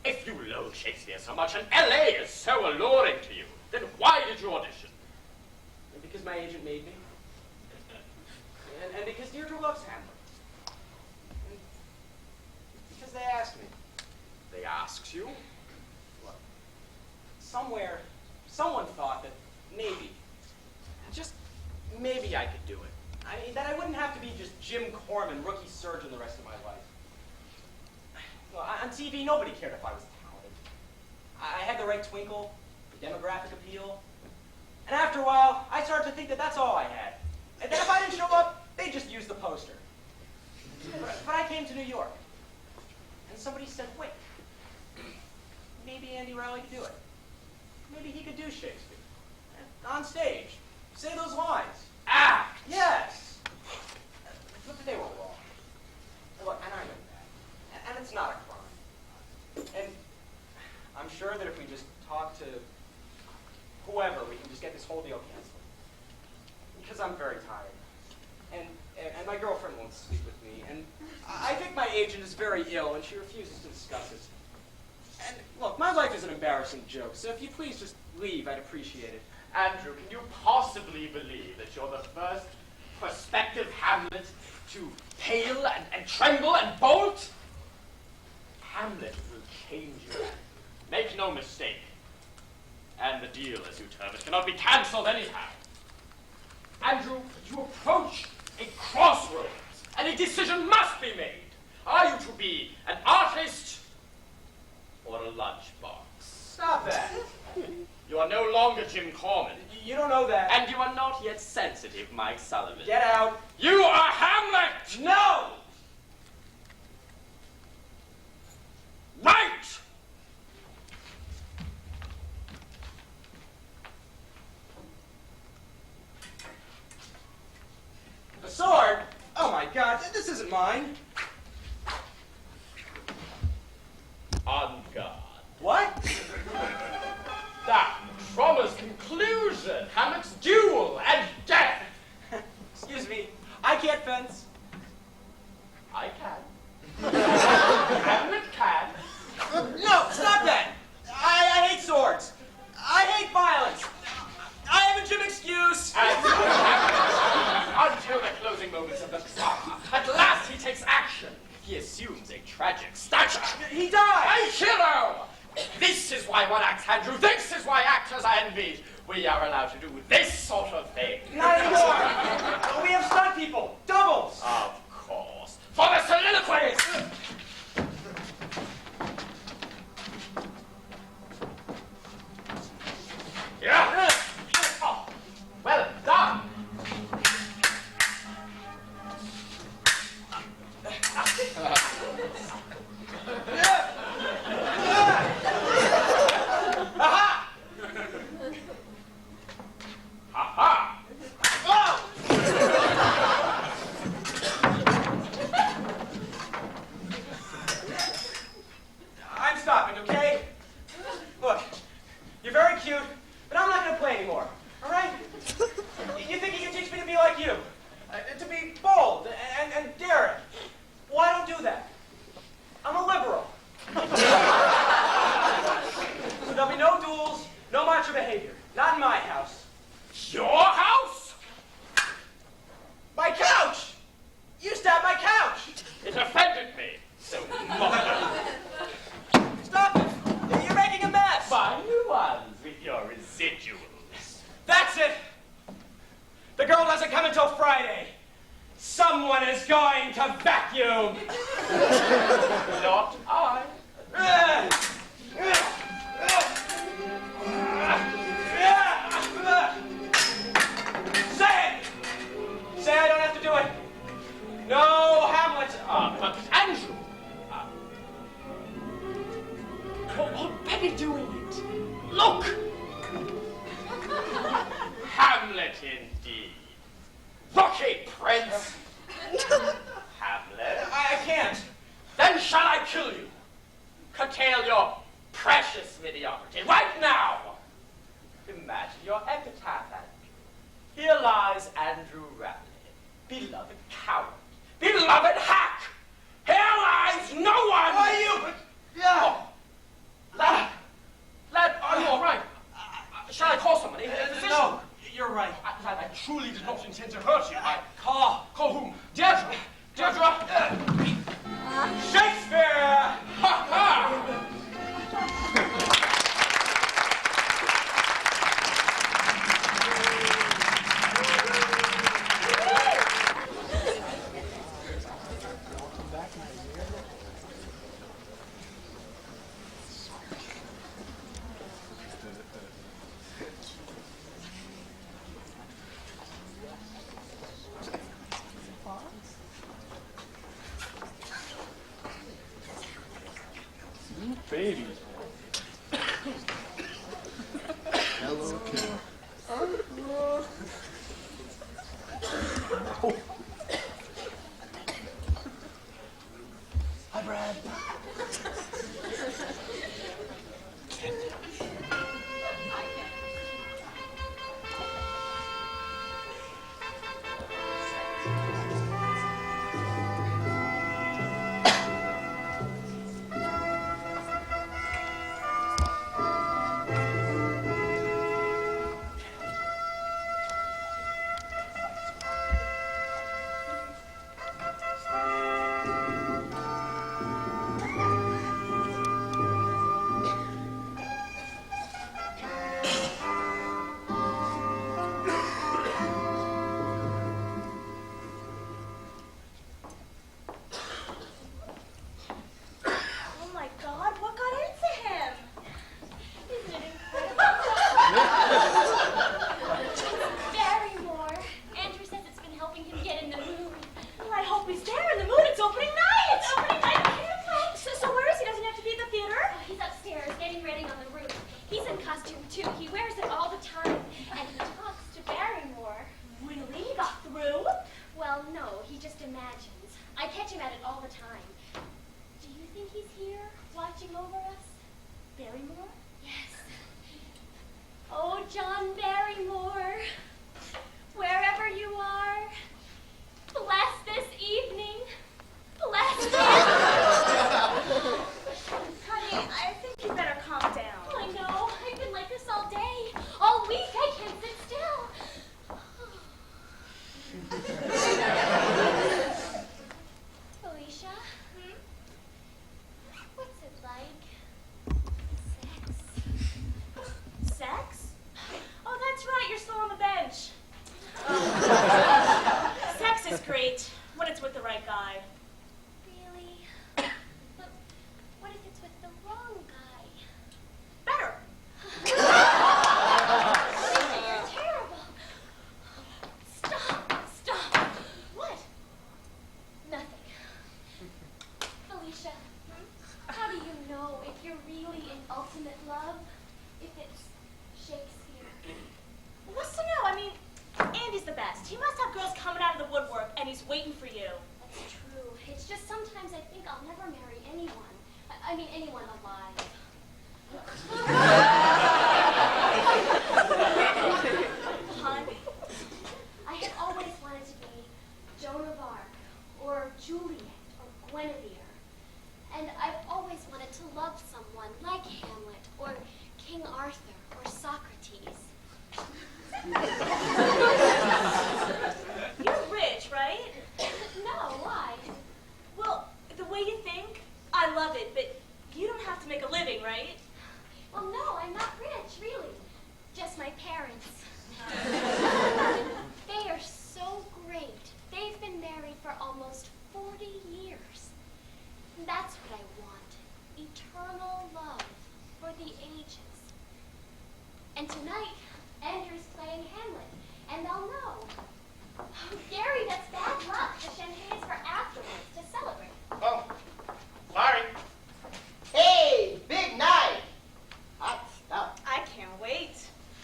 if you loathe Shakespeare so much and L.A. is so alluring to you, then why did you audition? Because my agent made me. And because Deirdre loves Hamlet. And because they asked me. They asked you? Look, somewhere, someone thought that maybe, just maybe I could do it. I mean, that I wouldn't have to be just Jim Corman, rookie surgeon the rest of my life. Well, on TV, nobody cared if I was talented. I had the right twinkle, the demographic appeal. And after a while, I started to think that that's all I had. And then if I didn't show up, they'd just use the poster. But I came to New York. And somebody said, wait, maybe Andy Riley could do it. Maybe he could do Shakespeare. On stage. Say those lines. Act! Yes! But they were wrong. Look, and I know that. And it's not a crime. And I'm sure that if we just talk to whoever, we can just get this whole deal canceled. Because I'm very tired. And my girlfriend won't sleep with me. And I think my agent is very ill, and she refuses to discuss it. And look, my life is an embarrassing joke, so if you'd please just leave, I'd appreciate it. Andrew, can you possibly believe that you're the first prospective Hamlet to pale and tremble and bolt? Hamlet will change you. Make no mistake. And the deal, as you term it, cannot be cancelled anyhow. Andrew, you approach a crossroads, and a decision must be made. Are you to be an artist or a lunchbox? Stop that. You are no longer Jim Corman. You don't know that. And you are not yet sensitive, Mike Sullivan. Get out. You are Hamlet! No! Right! A sword? Oh my God, this isn't mine. On guard. What? That Trommer's conclusion, Hamlet's duel and death. Excuse me, I can't fence. I can. Hamlet can. No, stop that! I hate swords. I hate violence. I have a gym excuse. Until the closing moments of the drama, at last he takes action. He assumes a tragic stature. He died. A hero! This is why one acts, Andrew. This is why actors are envied. We are allowed to do this sort of thing. Not anymore. We have stunt people. Doubles. Of course. For the soliloquies! Yeah? Oh, well, girl doesn't come until Friday, someone is going to vacuum. Not I. Say it! Say I don't have to do it. No, Hamlet. Andrew. You're already doing it. Look. Hamlet, indeed. Lucky prince. Hamlet. I can't. Then shall I kill you? Curtail your precious mediocrity right now. Imagine your epitaph, Andrew. Here lies Andrew Radley, beloved coward, beloved hack. Here lies no one. Why you? Yeah. Oh, lad, are you all right? Shall I call somebody? No, you're right. Lad, I truly did not intend to hurt you. Call Call whom? Deirdre. Deirdre. Shakespeare. Ha ha. Baby. Hello, Kim. Hi, Brad. Oh my God, what got into him? Isn't it incredible? Barrymore. Andrew says it's been helping him get in the mood. Well, I hope he's there in the mood. It's opening night. It's opening night. So where is he? Doesn't he have to be at the theater? Oh, he's upstairs getting ready on the roof. He's in costume too. He wears it all the time. And he talks to Barrymore. Really? He got through? Well, no, he just imagines. I catch him at it all the time. Do you think he's here, watching over us? Barrymore? Yes. Oh, John Barrymore, wherever you are, bless this evening. Bless it. Honey, I think you better calm down. I know. I've been like this all day. All week I can't sit still. Felicia? What's it like? Sex? Sex? Oh, that's right. You're still on the bench. Sex is great when it's with the right guy. Really? But what if it's with the wrong guy? Better. Felicia, you're terrible. Stop. What? Nothing. Felicia, how do you know if you're really in ultimate love? If it's Shakespeare? What's to know? I mean, Andy's the best. He must have girls coming out of the woodwork, and he's waiting for you. That's true. It's just sometimes I think I'll never marry anyone. I mean, anyone alive. Hun? I had always wanted to be Joan of Arc, or Juliet, or Guinevere. And I've always wanted to love someone like Hamlet, or King Arthur, or Socrates. You're rich, right? No, why? Well, the way you think, I love it, but you don't have to make a living, right? Well, no, Oh, Gary, that's bad luck. The champagne's for afterwards, to celebrate. Oh, sorry. Hey, big night. Hot stuff. I can't wait.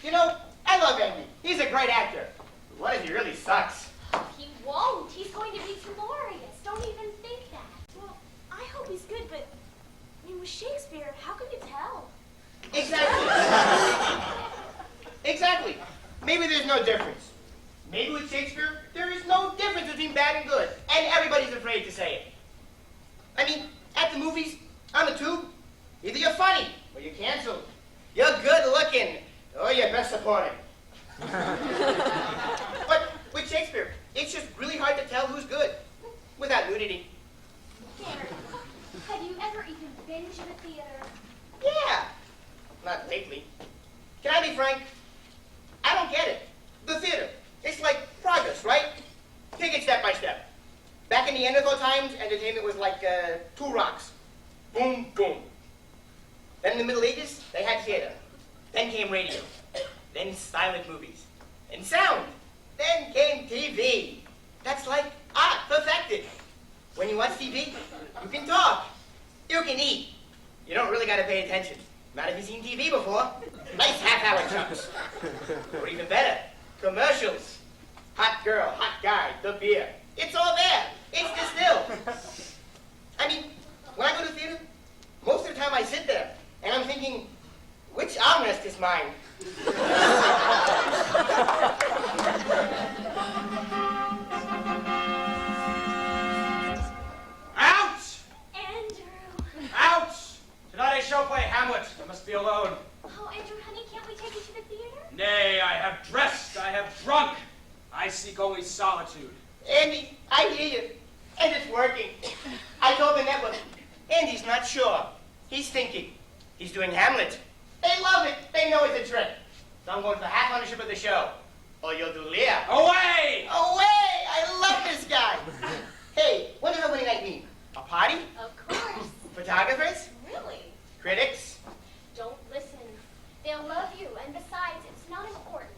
You know, I love Andy. He's a great actor. But what if he really sucks? He won't. He's going to be glorious. Don't even think that. Well, I hope he's good, but I mean, with Shakespeare, how can you tell? Exactly. Exactly. Maybe there's no difference. Maybe with Shakespeare, there is no difference between bad and good, and everybody's afraid to say it. I mean, at the movies, on the tube, either you're funny or you're canceled. You're good looking or you're best supporting. But with Shakespeare, it's just really hard to tell who's good without nudity. Gary, have you ever even been to the theater? Yeah. Not lately. Can I be frank? I don't get it. The theater. It's like progress, right? Take it step by step. Back in the Neanderthal times, entertainment was like 2 rocks. Boom, boom. Then in the Middle Ages, they had theater. Then came radio. Then silent movies. And sound. Then came TV. That's like art perfected. When you watch TV, you can talk. You can eat. You don't really got to pay attention. Not if you've seen TV before. Nice half-hour chunks. Or even better, commercials. Hot girl, hot guy, the beer. It's all there. It's distilled. I mean, when I go to theater, most of the time I sit there, and I'm thinking, which armrest is mine? Out! Andrew. Out! Tonight I shall play Hamlet. I must be alone. Oh, Andrew, honey, can't we take you to the theater? Nay, I have dressed, I have drunk. I seek only solitude. Andy, I hear you. And it's working. I told the network. Andy's not sure. He's thinking. He's doing Hamlet. They love it. They know it's a trick. So I'm going for half ownership of the show. Or you'll do Leah. Away! Away! I love this guy. Hey, what does opening night mean? A party? Of course. Photographers? Really? Critics? Don't listen. They'll love you, and besides, it's not important.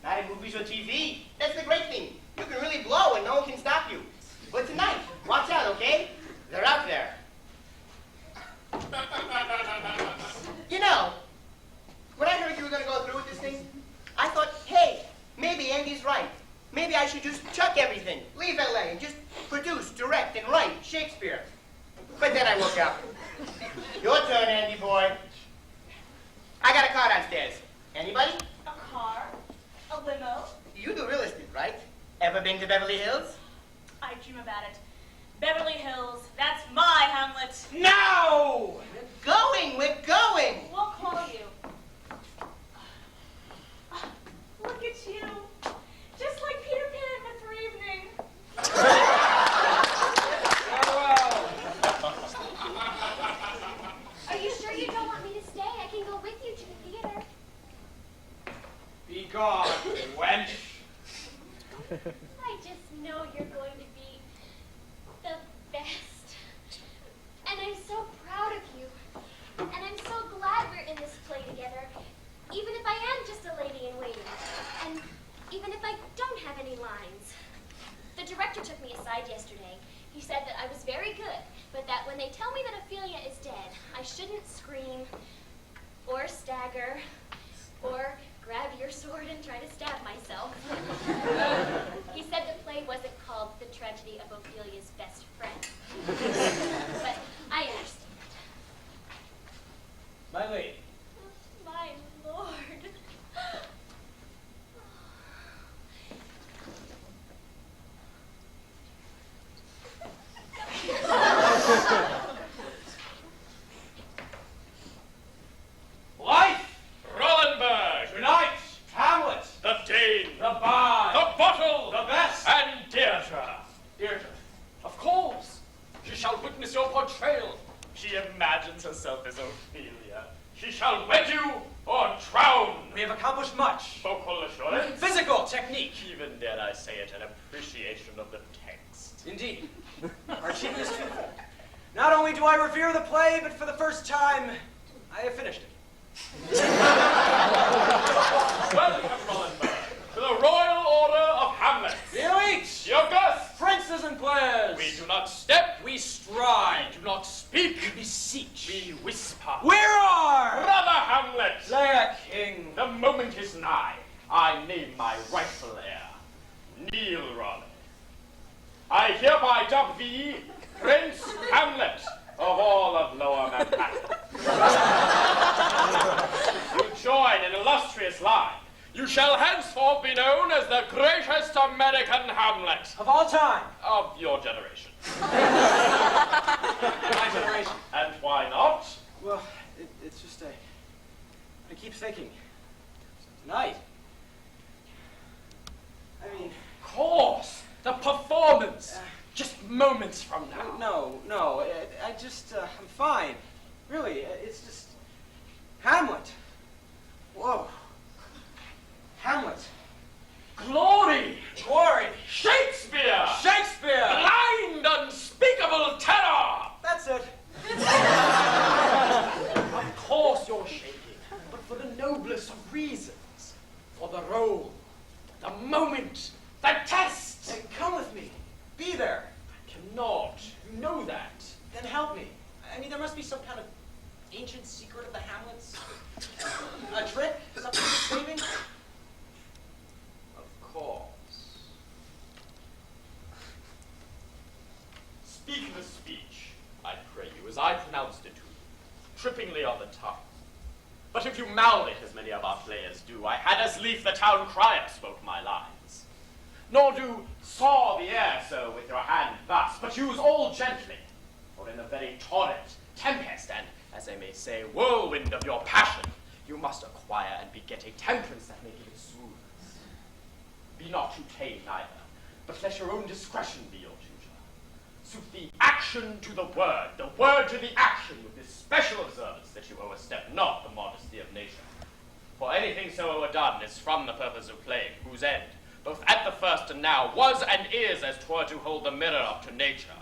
Not in movies or TV. That's the great thing. You can really blow and no one can stop you. But tonight, watch out, okay? They're out there. You know, when I heard you were going to go through with this thing, I thought, hey, maybe Andy's right. Maybe I should just chuck everything, leave LA, and just produce, direct, and write Shakespeare. But then I woke up. Your turn, Andy boy. I got a car downstairs. Anybody? A car? A limo? You do real estate, right? Ever been to Beverly Hills? I dream about it. Beverly Hills, that's my Hamlet. Now! We're going! We'll call you. Look at you. Just like Peter Pan, but for evening. Farewell. Are you sure you don't want me to stay? I can go with you to the theater. Be gone, wench. I just know you're going to be the best. And I'm so proud of you. And I'm so glad we're in this play together, even if I am just a lady in waiting. And even if I don't have any lines. The director took me aside yesterday. He said that I was very good, but that when they tell me that Ophelia is dead, I shouldn't scream, or stagger, or grab your sword and try to stab myself. He said the play wasn't called The Tragedy of Ophelia's Best Friend. But I understand. My lady. My lord. Life! Rollenberg! Tonight, Hamlet! The Dane! The Bard! The Bottle! The Best! And Deirdre! Deirdre. Of course! She shall witness your portrayal. She imagines herself as Ophelia. She shall wed you or drown. We have accomplished much. Vocal assurance. Physical technique. Even dare I say it, an appreciation of the text. Indeed. Our achievement is twofold. Not only do I revere the play, but for the first time, I have finished it. Welcome, Rollenberg, to the Royal Order of Hamlet. The elite! player, Neil Raleigh. I hereby dub thee Prince Hamlet of all of Lower Manhattan. You join an illustrious line. You shall henceforth be known as the greatest American Hamlet. Of all time. Of your generation. My generation. And why not? Well, it's just I keep thinking. Tonight. I mean... Of course. The performance. Just moments from now. No. I just, I'm fine. Really, it's just... Hamlet. Whoa. Hamlet. Glory. Glory. Shakespeare. Shakespeare. Blind, unspeakable terror. That's it. Of course you're shaking, but for the noblest of reasons. For the role, the moment, the test. Hey, come with me. Be there. I cannot. You know that. Then help me. I mean, there must be some kind of ancient secret of the Hamlets. A trick? Something worth saving? Of course. Speak the speech, I pray you, as I pronounced it to you, trippingly on the tongue. But if you mouth it, as many of our players do, I had as lief the town crier spoke my lines. Nor do saw the air so with your hand thus, but use all gently, for in the very torrent, tempest, and, as I may say, whirlwind of your passion, you must acquire and beget a temperance that may give it smoothness. Be not too tame neither, but let your own discretion be your tutor. Suit the action to the word to the action, with this special observance that you overstep not the modesty of nature. For anything so overdone is from the purpose of playing, whose end, both at the first and now, was and is as 'twere to hold the mirror up to nature,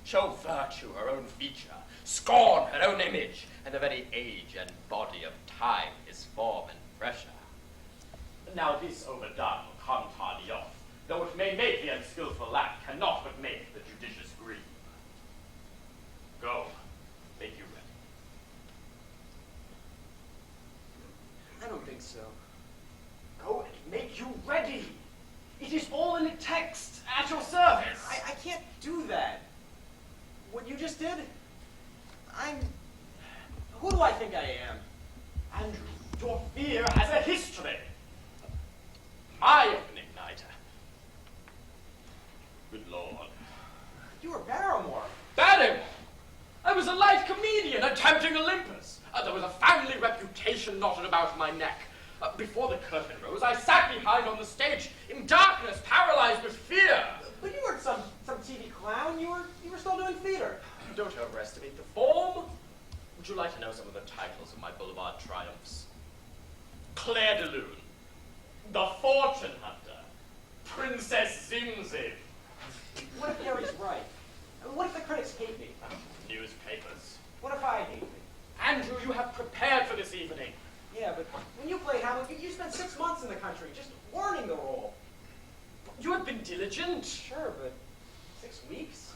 show virtue her own feature, scorn her own image, and the very age and body of time his form and pressure. Now this overdone will come tardy off, though it may make the unskillful lack, cannot but make the judicious grieve. Go, make you ready. I don't think so. Go and make you ready. It is all in the text, at your service. I can't do that. What you just did? Who do I think I am? Andrew, your fear has a history. My opening night. Good Lord. You were Barrymore. Barrymore? I was a light comedian attempting Olympus. There was a family reputation knotted about my neck. Before the curtain rose, I sat behind on the stage in darkness, paralyzed with fear. But you weren't some TV clown. You were still doing theater. Don't overestimate the form. Would you like to know some of the titles of my boulevard triumphs? Claire de Lune, The Fortune Hunter, Princess Zimzib. What if Gary's right? What if the critics hate me? Newspapers. What if I hate me? Andrew, you have prepared for this evening. Yeah, but when you played Hamlet, you spent 6 months in the country just learning the role. You have been diligent. Sure, but 6 weeks?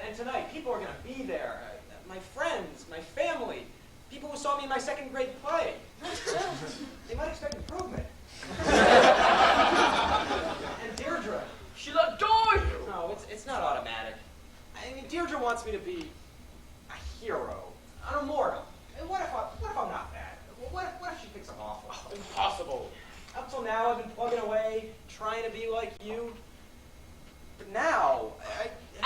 And tonight, people are going to be there. My friends, my family, people who saw me in my second grade play. They might expect improvement. And Deirdre. She'll adore you. No, it's not automatic. I mean, Deirdre wants me to be a hero, an immortal. And what if I'm not that? What if she thinks I'm awful? Oh, impossible. Up till now, I've been plugging away, trying to be like you. But now,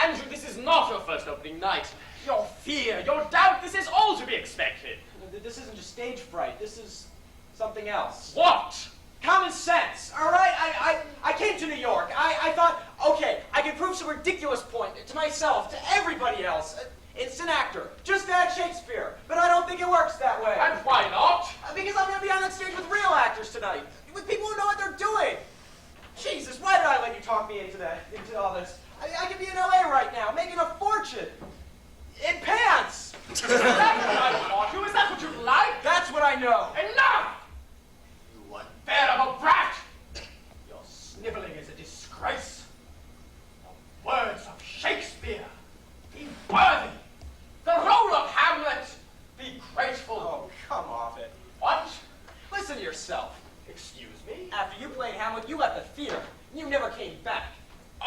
Andrew, this is not your first opening night. Your fear, your doubt, this is all to be expected. This isn't just stage fright. This is something else. What? Common sense, all right? I came to New York. I thought, okay, I can prove some ridiculous point to myself, to everybody else. It's an actor. Just add Shakespeare. But I don't think it works that way. And why not? Because I'm going to be on that stage with real actors tonight. With people who know what they're doing. Jesus, why did I let you talk me into all this? I could be in LA right now, making a fortune. In pants. Is that what I want you? Is that what you like? That's what I know. Enough! You unbearable brat! Your sniveling is a disgrace. The words of Shakespeare. Be worthy. The role of Hamlet. Be grateful. Oh, come off it. What? Listen to yourself. Excuse me? After you played Hamlet, you left the theater. You never came back.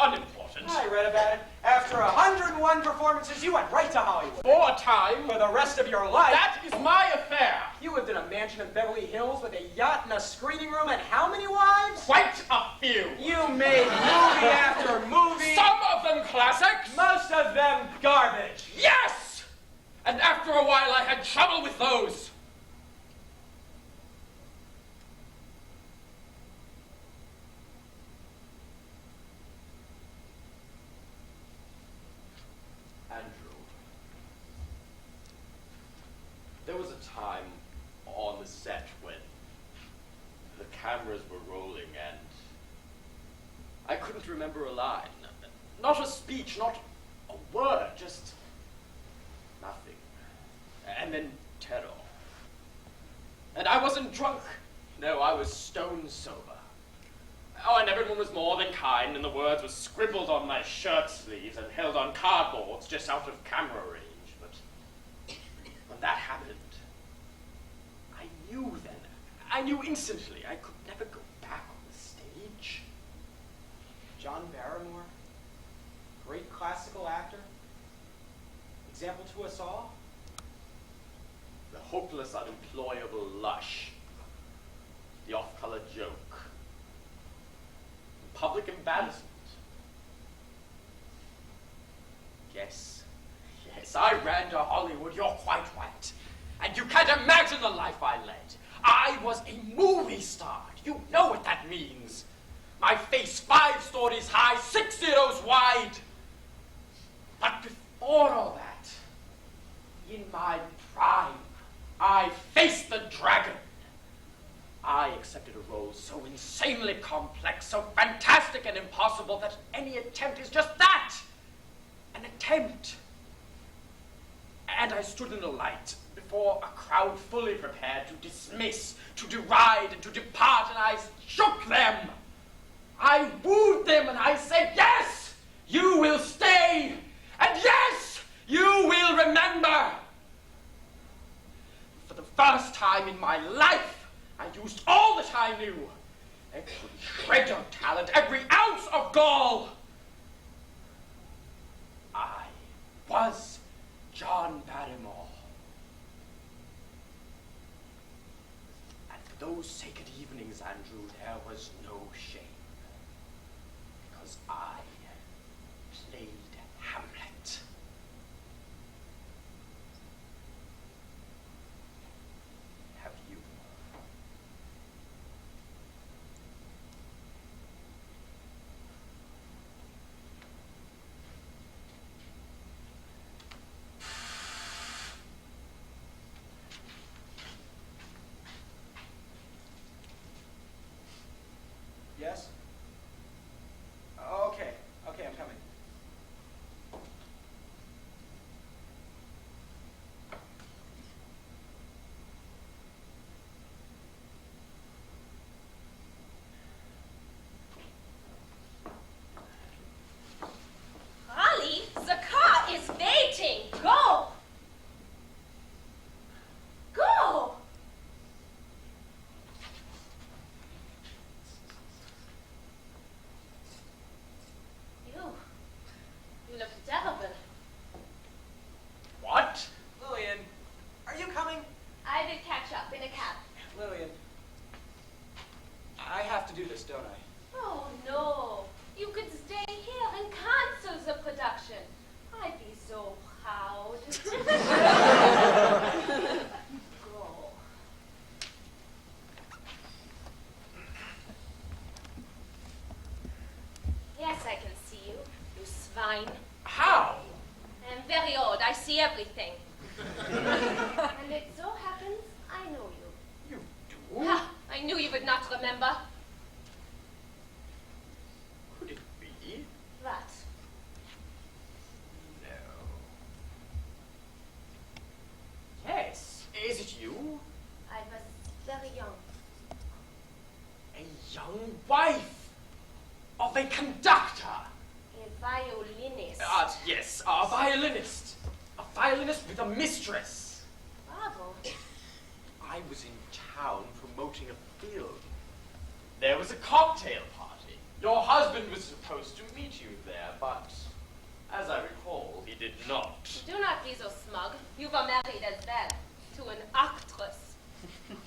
Unimportant. I read about it. After 101 performances, you went right to Hollywood. For a time. For the rest of your life. That is my affair. You lived in a mansion in Beverly Hills with a yacht and a screening room and how many wives? Quite a few. You made movie after movie. Some of them classics. Most of them garbage. Yes! And after a while I had trouble with those. Andrew, there was a time on the set when the cameras were rolling and I couldn't remember a line. Not a speech, not a word, just nothing. And then terror. And I wasn't drunk. No, I was stone sober. Oh, and everyone was more than kind, and the words were scribbled on my shirt sleeves and held on cardboards just out of camera range. But when that happened, I knew then. I knew instantly I could never go back on the stage. John Barrymore, great classical actor, example to us all. The hopeless, unemployable lush. The off-color joke. The public embarrassment. Yes, I ran to Hollywood, you're quite right. And you can't imagine the life I led. I was a movie star. You know what that means. My face 5 stories high, 6 zeros wide. But before all that, in my prime, I faced the dragon. I accepted a role so insanely complex, so fantastic and impossible that any attempt is just that, an attempt. And I stood in the light before a crowd fully prepared to dismiss, to deride, and to depart, and I shook them. I wooed them, and I said, yes, you will stay, and yes, you will remember. For the first time in my life, I used all that I knew, every shred of talent, every ounce of gall. I was John Barrymore. And for those sacred evenings, Andrew, there was no shame. Because I played Hamlet. Have you? Yes? Okay, I'm coming. Holly, the car is waiting. Go! Go! You look terrible. What? Lillian, are you coming? I will catch up in a cab. Lillian, I have to do this, don't I? Oh, no. You could stay here and cancel the production. I'd be so proud. Go. Yes, I can see you, you swine. How? I'm very old. I see everything. And it so happens I know you. You do? Ha! I knew you would not remember. Could it be? What? No. Yes. Is it you? I was very young. A young wife of a conductor. A violinist. Yes, a violinist. A violinist with a mistress. Bravo. I was in town promoting a film. There was a cocktail party. Your husband was supposed to meet you there, but as I recall, he did not. Do not be so smug. You were married as well to an actress.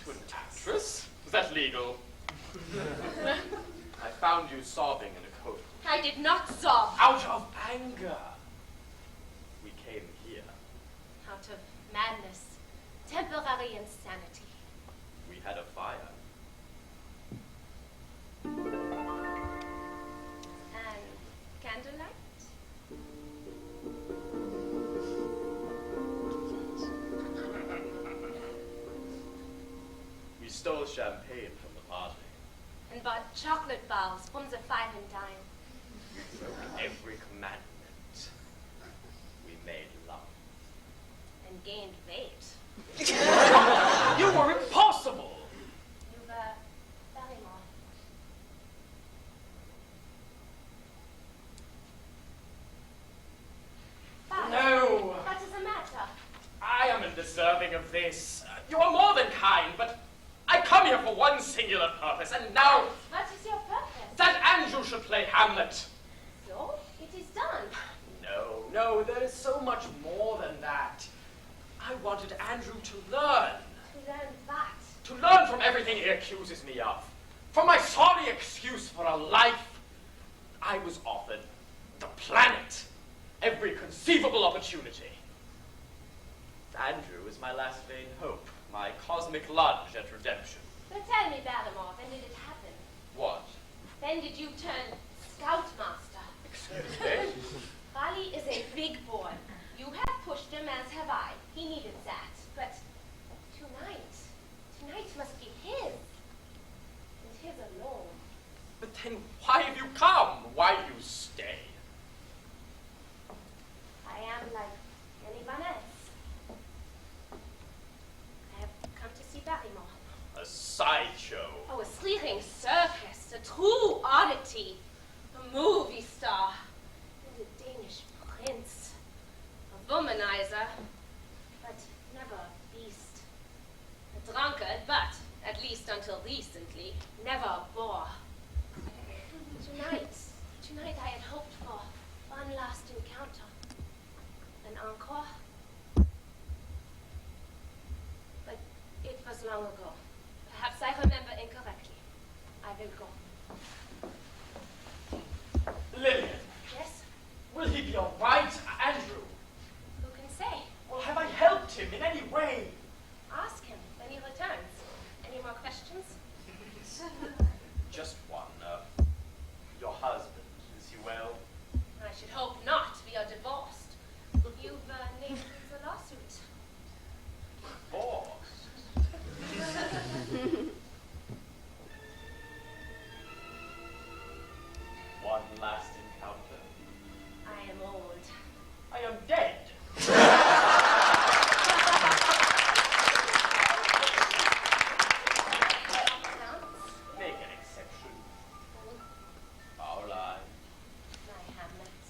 To an actress? Was that legal? I found you sobbing in a coat. I did not sob. Out of anger. We came here. Out of madness, temporary insanity. We had a fire. And candlelight? We stole champagne from the party. And bought chocolate bars from the fine and dime. We broke every commandment. We made love. And gained weight. You were impossible! You were Barrymore. Father, No! what is the matter? I am undeserving of this. You are more than kind, but I come here for one singular purpose, and now What is your purpose? that Andrew should play Hamlet. So, it is done. No, there is so much more than that. I wanted Andrew to learn. To learn what? To learn from everything he accuses me of. From my sorry excuse for a life. I was offered the planet. Every conceivable opportunity. Andrew is my last vain hope. My cosmic lunge at redemption. But tell me, Barrymore, when did it happen? What? When did you turn scoutmaster? Excuse me? Raleigh is a big boy. You have pushed him, as have I. He needed that. But tonight must be his. And his alone. But then why have you come? Why do you stay? I am like anyone else. I have come to see Barrymore. A sideshow. Oh, a sleeping circus, a true oddity, a movie star, and a Danish prince, a womanizer, but never a beast, a drunkard, but, at least until recently, never a bore. Tonight I had hoped for one last encounter, an encore, but it was long ago. Perhaps I remember incorrectly. I will go. Lillian, Yes? will he be all right? Andrew, Who can say? well, have I helped him in any way? Ask him when he returns. Any more questions? Just one. Your husband, is he well? I should hope not. We are divorced. You've named the lawsuit. Divorced? One last encounter. I am old. I am dead. Make an exception. All right. My Hamlet.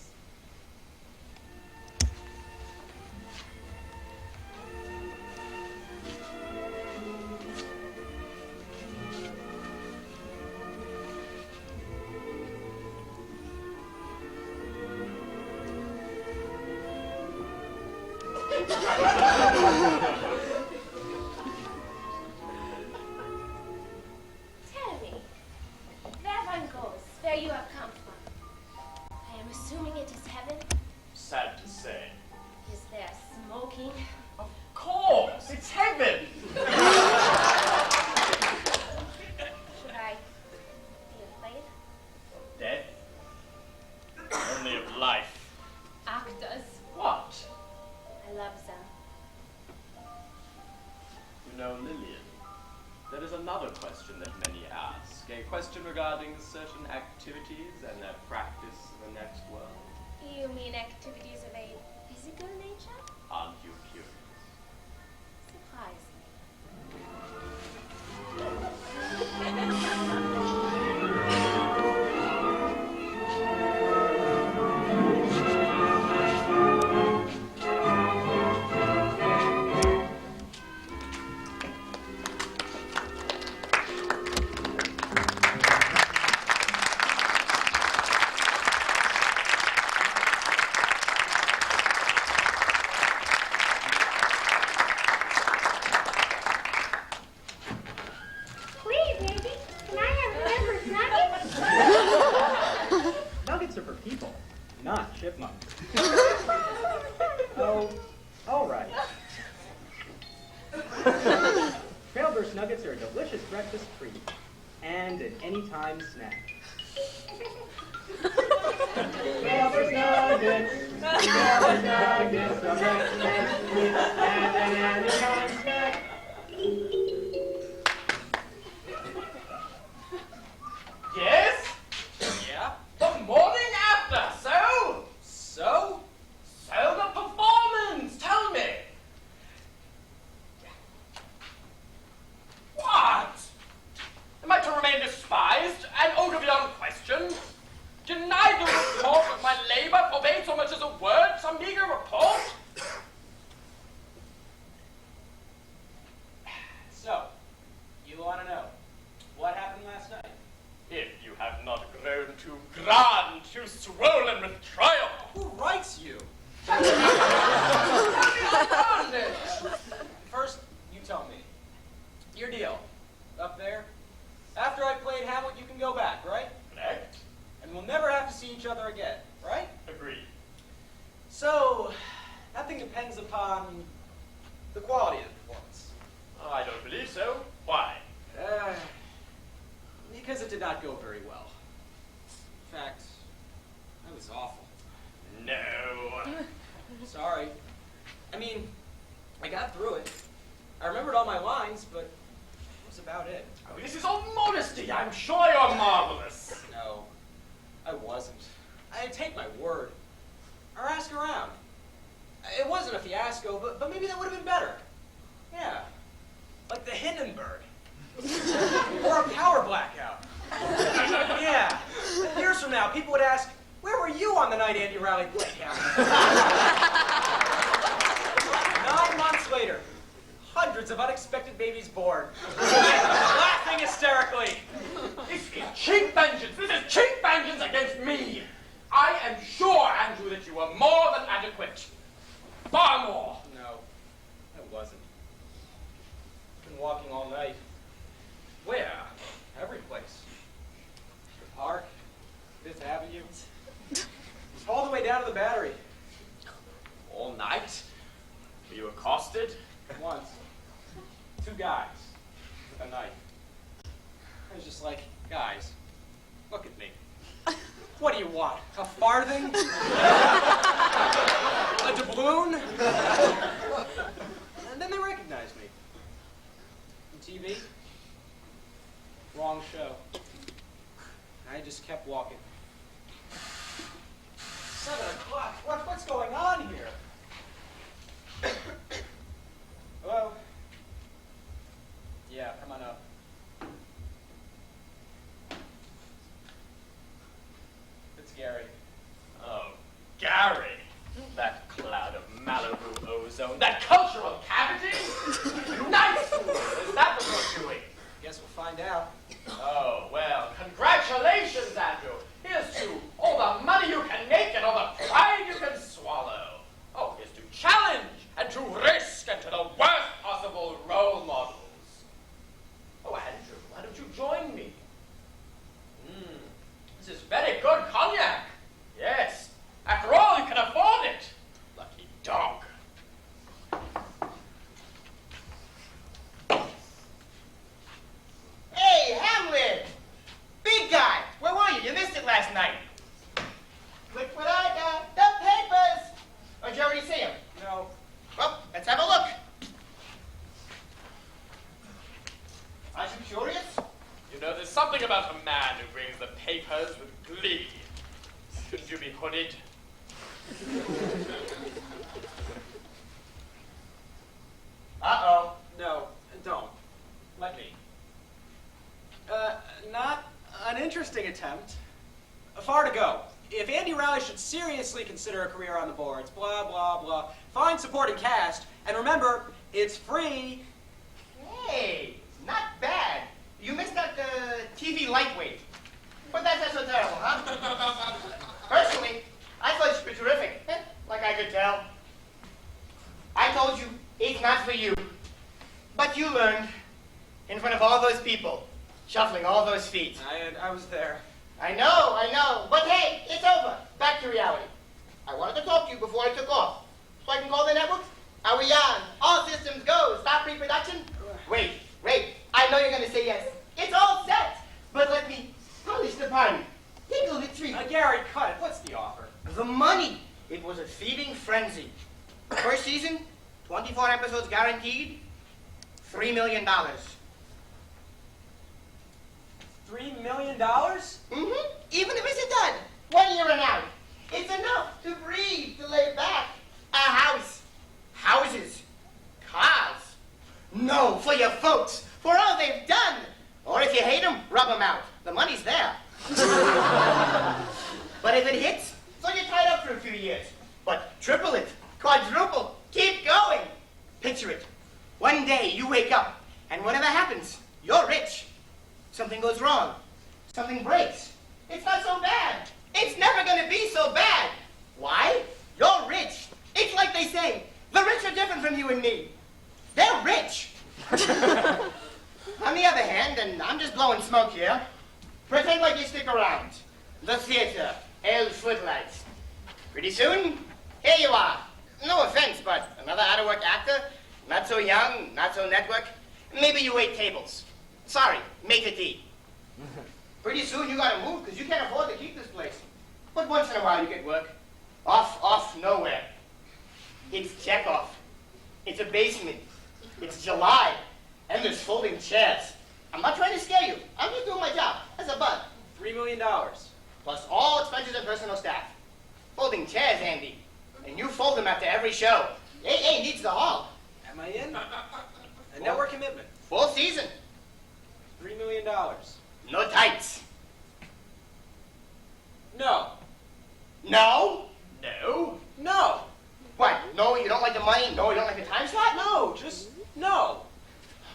Tell me, where one goes, where you have come from. I am assuming it is heaven. Sad to say. Is there smoking? Of course, it's heaven. Should I be afraid? Death? Only of life. Actors. What? I love them. You know, Lillian, there is another question that many ask. A question regarding certain activities and their practice in the next world. You mean activities of a physical nature? Aren't you curious? Surprise me. anytime snack. Devil's nuggets, devil's nuggets, the best and an anytime snack. Yes? Yeah? The morning after, so? So? So the performance, tell me. What? Am I to remain despised and over beyond question? Deny the report of my labor, forbade so much as a word, some meager report? So, you want to know what happened last night? If you have not grown too grand, too swollen with triumph. Who writes you? First, you tell me. Your deal. Up there. After I played Hamlet, you can go back, right? Correct. And we'll never have to see each other again, right? Agreed. So, nothing depends upon the quality of the performance. I don't believe so. Why? Because it did not go very well. In fact, that was awful. No. Sorry. I mean, I got through it. I remembered all my lines, but that was about it. Oh, this is all modesty. I'm sure you're marvelous. No, I wasn't. I take my word. Or ask around. It wasn't a fiasco, but maybe that would have been better. Yeah. Like the Hindenburg. Or a power blackout. Yeah. Years from now, people would ask, where were you on the night Andy Riley played Hamlet? 9 months later, hundreds of unexpected babies born. Laughing hysterically. This is cheap vengeance. This is cheap vengeance against me. I am sure, Andrew, that you are more than adequate. Far more. No, I wasn't. Been walking all night. Where? Every place. The park, Fifth Avenue. All the way down to the Battery. All night? Were you accosted? Once. 2 guys with a knife. I was just like, guys, look at me. What do you want? A farthing? A doubloon? And then they recognized me. On TV? Wrong show. I just kept walking. 7 o'clock. What's going on here? Hello? Yeah, come on up. It's Gary. Oh, Gary. That cloud of Malibu ozone. That cultural cavity? Nice fool. Is that what you're doing? Guess we'll find out. Oh, well, congratulations, Andrew. Here's to all the money you can make and all the pride you can swallow. Oh, here's to challenge and to risk and to the worst possible role models. Oh, Andrew, why don't you join me? This is very good cognac. Yes. After all, you can afford it. Lucky dog. Hey, Hamlet! Big guy! Where were you? You missed it last night. Look what I got. The papers! Or did you already see them? No. Well, let's have a look. Aren't you curious? You know, there's something about a man who brings the papers with glee. Shouldn't you be hooded? Uh-oh. No, don't. Let me. Not an interesting attempt. Far to go. If Andy Riley should seriously consider a career on the boards, blah, blah, blah, find supporting cast, and remember, it's free. Hey, not bad. You missed out the TV lightweight. But that's not so terrible, huh? Personally, I thought you were terrific. Like I could tell. I told you, it's not for you. But you learned in front of all those people, shuffling all those feet. I was there. I know. But hey, it's over. Back to reality. I wanted to talk to you before I took off. So I can call the network. Are we on? All systems go. Stop pre-production? Wait. I know you're going to say yes. It's all set. But let me Gary, cut it. What's the offer? The money. It was a feeding frenzy. First season, 24 episodes guaranteed, $3 million. $3 million? Mm-hmm. Even if it's a dud, 1 year and out. It's enough to breathe, to lay back. A house, houses, cars. No, for your folks, for all they've done. Or if you hate them, rub them out. The money's there. But if it hits, so you're tied up for a few years. But triple it, quadruple, keep going. Picture it. One day you wake up, and whatever happens, you're rich. Something goes wrong. Something breaks. It's not so bad. It's never going to be so bad. Why? You're rich. It's like they say, the rich are different from you and me. They're rich. On the other hand, and I'm just blowing smoke here, pretend like you stick around. The theater, El Footlights. Pretty soon, here you are. No offense, but another out-of-work actor, not so young, not so network. Maybe you wait tables. Sorry, maitre d'. Pretty soon you gotta move because you can't afford to keep this place. But once in a while you get work. Off, nowhere. It's Chekhov. It's a basement. It's July. And there's folding chairs. I'm not trying to scare you. I'm just doing my job as a bud. $3 million. Plus all expenses and personal staff. Folding chairs, Andy. And you fold them after every show. AA needs the hall. Am I in? A network commitment. Full season. $3 million. No tights. No. No? No? No. What? No, you don't like the money? No, you don't like the time slot? No, just no.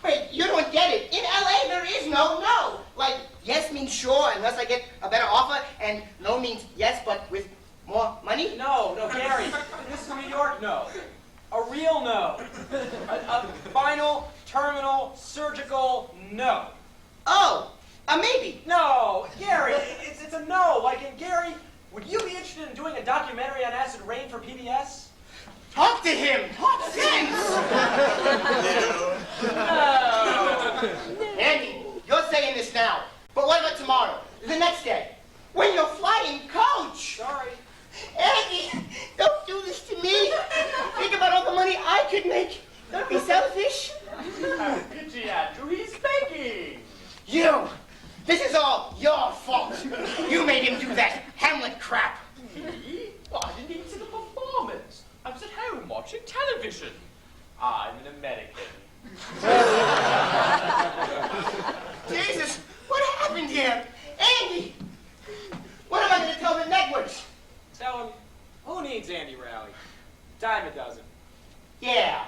Wait, you don't get it. In LA, there is no. Like, yes means sure unless I get a better offer, and no means yes, but with more money? No, Gary. This is New York, no. A real no. A final, terminal, surgical no. Oh, a maybe. No, Gary, it's a no. Like, and Gary, would you be interested in doing a documentary on acid rain for PBS? Talk to him. Talk sense. No. Andy, you're saying this now. But what about tomorrow? The next day? When you're flying coach? Sorry. Andy, don't do this to me. Think about all the money I could make. Don't be selfish. Pity, Andrew, he's begging. You. This is all your fault. You made him do that Hamlet crap. Me? Well, I didn't even see the performance. I was at home watching television. I'm an American. Jesus, what happened here? Andy, what am I going to tell the networks? Tell him, who needs Andy Rowley? Dime a dozen. Yeah,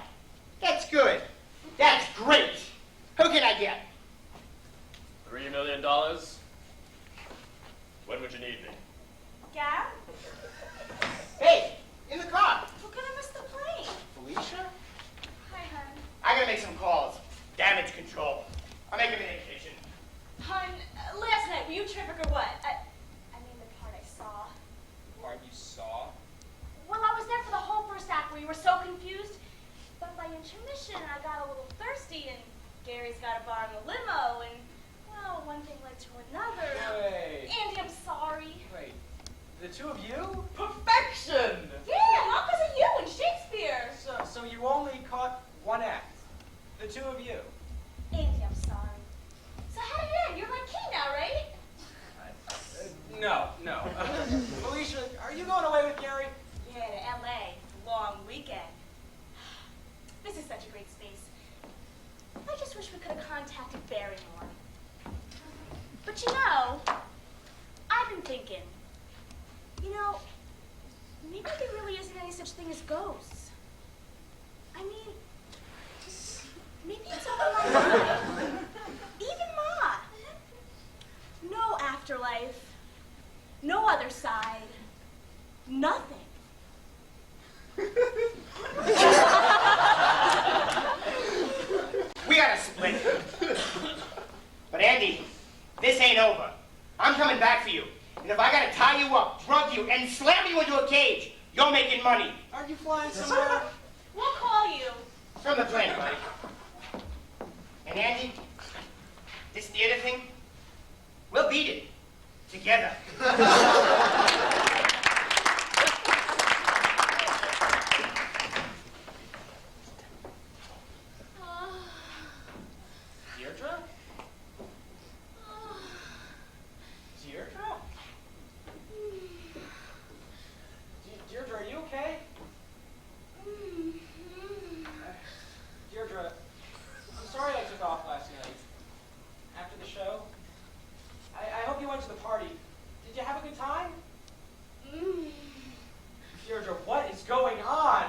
that's good. That's great. Who can I get? $3 million? When would you need me? Gab? Hey, in the car. We're gonna miss the plane. Felicia? Hi, hon. I gotta make some calls. Damage control. I'll make a vacation. Hon, last night, were you terrific or what? I mean the part I saw. Part you saw? Well, I was there for the whole first act where you were so confused. But by intermission, I got a little thirsty, and Gary's got a bar in the limo, and, well, one thing led to another. Wait. Andy, I'm sorry. Wait, the two of you? Perfection! Yeah, all because of you and Shakespeare. So you only caught one act? The two of you? Andy, I'm sorry. So how did it end? You're my king now, right? No. Felicia, are you going away with Gary? Yeah, to L.A. Long weekend. This is such a great space. I just wish we could have contacted Barry more. But you know, I've been thinking, maybe there really isn't any such thing as ghosts. I mean, maybe it's all in my mind. Even Ma. No afterlife. No other side. Nothing. We gotta split. But Andy, this ain't over. I'm coming back for you. And if I gotta tie you up, drug you, and slam you into a cage, you're making money. Are you flying somewhere? We'll call you. From the plane, buddy. And Andy, this theater thing, we'll beat it. together. Deirdre? Deirdre? Deirdre, are you okay? Deirdre, I'm sorry I took off last night. After the show. I hope you went to the party. Did you have a good time? Deirdre, what is going on?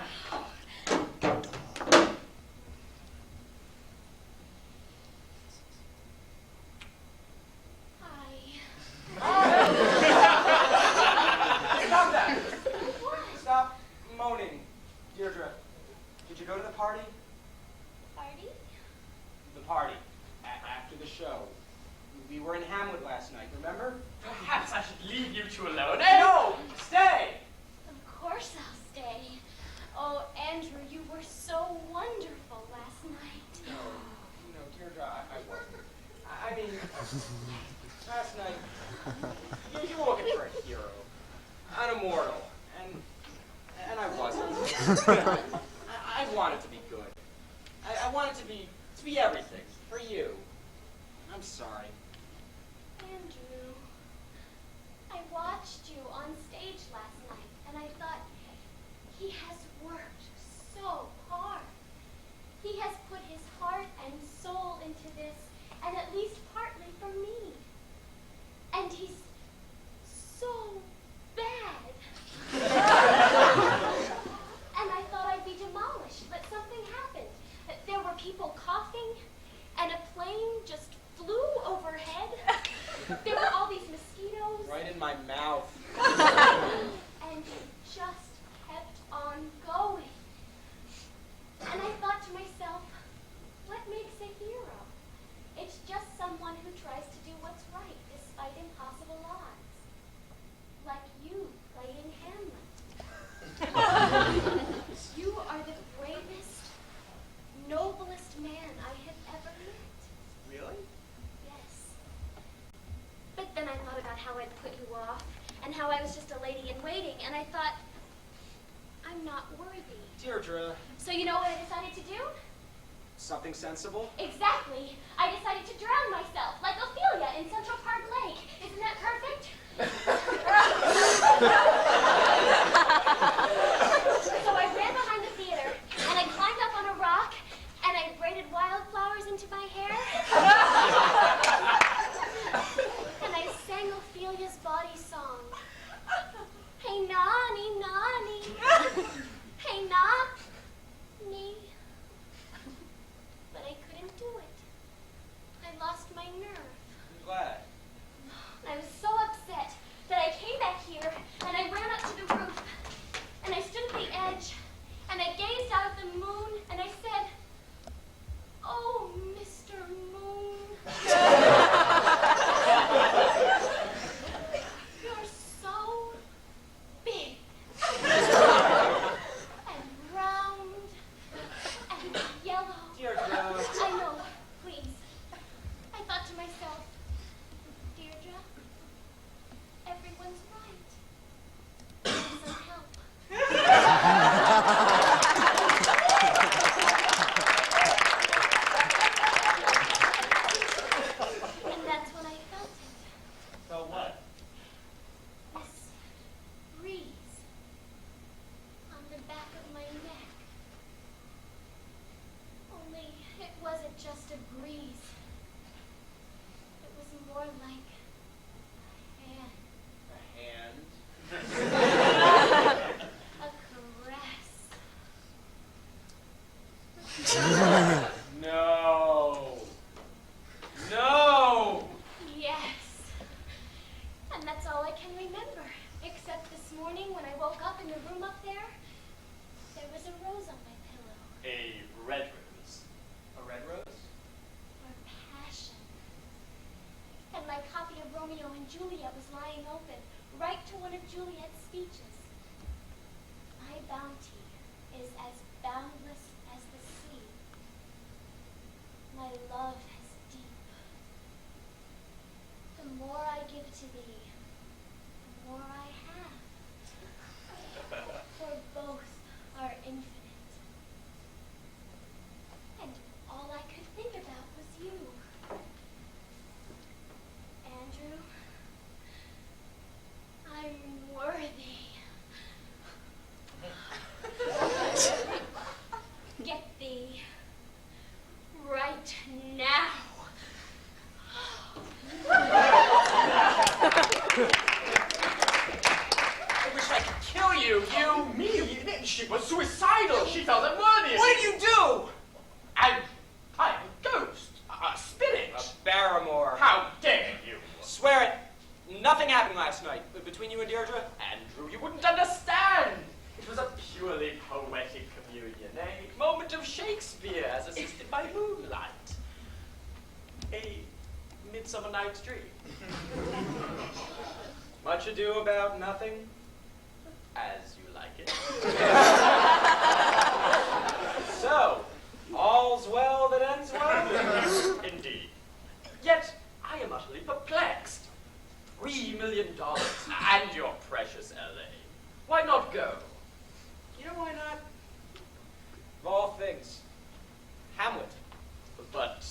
Stop that! Stop moaning. Deirdre, did you go to the party? Party? The party. After the show. We were in Hamlet last night, remember? Perhaps I should leave you two alone, No! Stay! Of course I'll stay. Oh, Andrew, you were so wonderful last night. No, Deirdre, I wasn't. I mean, last night, you were looking for a hero, an immortal, and I wasn't. I wanted to be good. I wanted to be everything for you. I'm sorry. Andrew, I watched you on stage last night, and I thought, he has worked so hard. He has put his heart and soul into this, and at least partly for me. And he's so bad. And I thought I'd be demolished, but something happened. There were people coughing, and a plane just flew overhead. There were all these mosquitoes. Right in my mouth. And you just kept on going. And I thought to myself, what makes a hero? It's just someone who tries to do what's right despite impossible odds. Like you playing Hamlet. You are the bravest, noblest man I have ever met. Really? Yes. But then I thought about how I'd put you off, and how I was just a lady in waiting, and I thought, I'm not worthy. Deirdre, So you know what I decided to do? something sensible? Exactly. I decided to drown myself, like Ophelia in Central Park Lake. Isn't that perfect? So I ran behind the theater, and I climbed up on a rock, and I braided wildflowers into my hair. And I sang Ophelia's body song. Hey, Nani, Nani. Hey, Nani. But I couldn't do it. I lost my nerve. I'm glad. I was so upset that I came back here and I ran up to the roof and I stood at the edge and I gazed out at the moon and I said, "Oh, Mr. Moon, you're so big and round and yellow." Deirdre. I know, please. I thought to myself, Deirdre, everyone's right. I need some help. And that's when I felt it. So what? This breeze on the back of my neck. Only it wasn't just a breeze. It was more like a hand, A hand? a caress. No. No! Yes. And that's all I can remember. Except this morning when I woke up in the room up there, there was a rose on my pillow. A red rose. A red rose? For passion. And my copy of Romeo and Juliet was lying open, right to one of Juliet's speeches. My bounty is as boundless as the sea. My love as deep. The more I give to thee, more I have. For both are infinite. And all I could think about was you. Andrew, I'm worthy. Get thee right now. I wish I could kill you. Me? She was suicidal. She felt unworthy. What did you do? I'm a ghost. A spirit. A Barrymore. How dare you? Swear it. Nothing happened last night between you and Deirdre. Andrew, you wouldn't understand. It was a purely poetic communion, a moment of Shakespeare as assisted by moonlight. A Midsummer Night's Dream. Much ado about nothing. As you like it. So, all's well that ends well? Indeed. Yet, I am utterly perplexed. $3 million and your precious LA. Why not go? You know why not? Of all things, Hamlet. But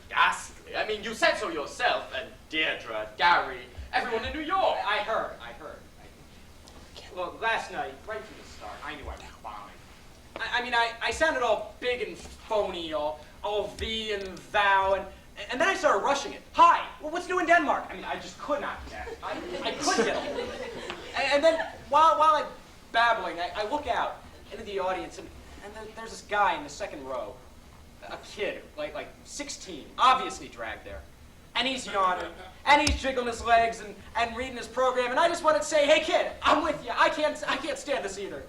ghastly. I mean, you said so yourself, and Deirdre, Gary, everyone in New York. I heard. Well, last night, right from the start, I knew I was bombing. I mean, I sounded all big and phony, all thee and thou, and then I started rushing it. Hi, well, what's new in Denmark? I mean, I just could not connect. I couldn't get a hold of it. And then, while I'm babbling, I look out into the audience, and there's this guy in the second row, a kid, like 16, obviously dragged there. And he's yawning, and he's jiggling his legs and reading his program, and I just wanted to say, hey kid, I'm with you. I can't stand this either.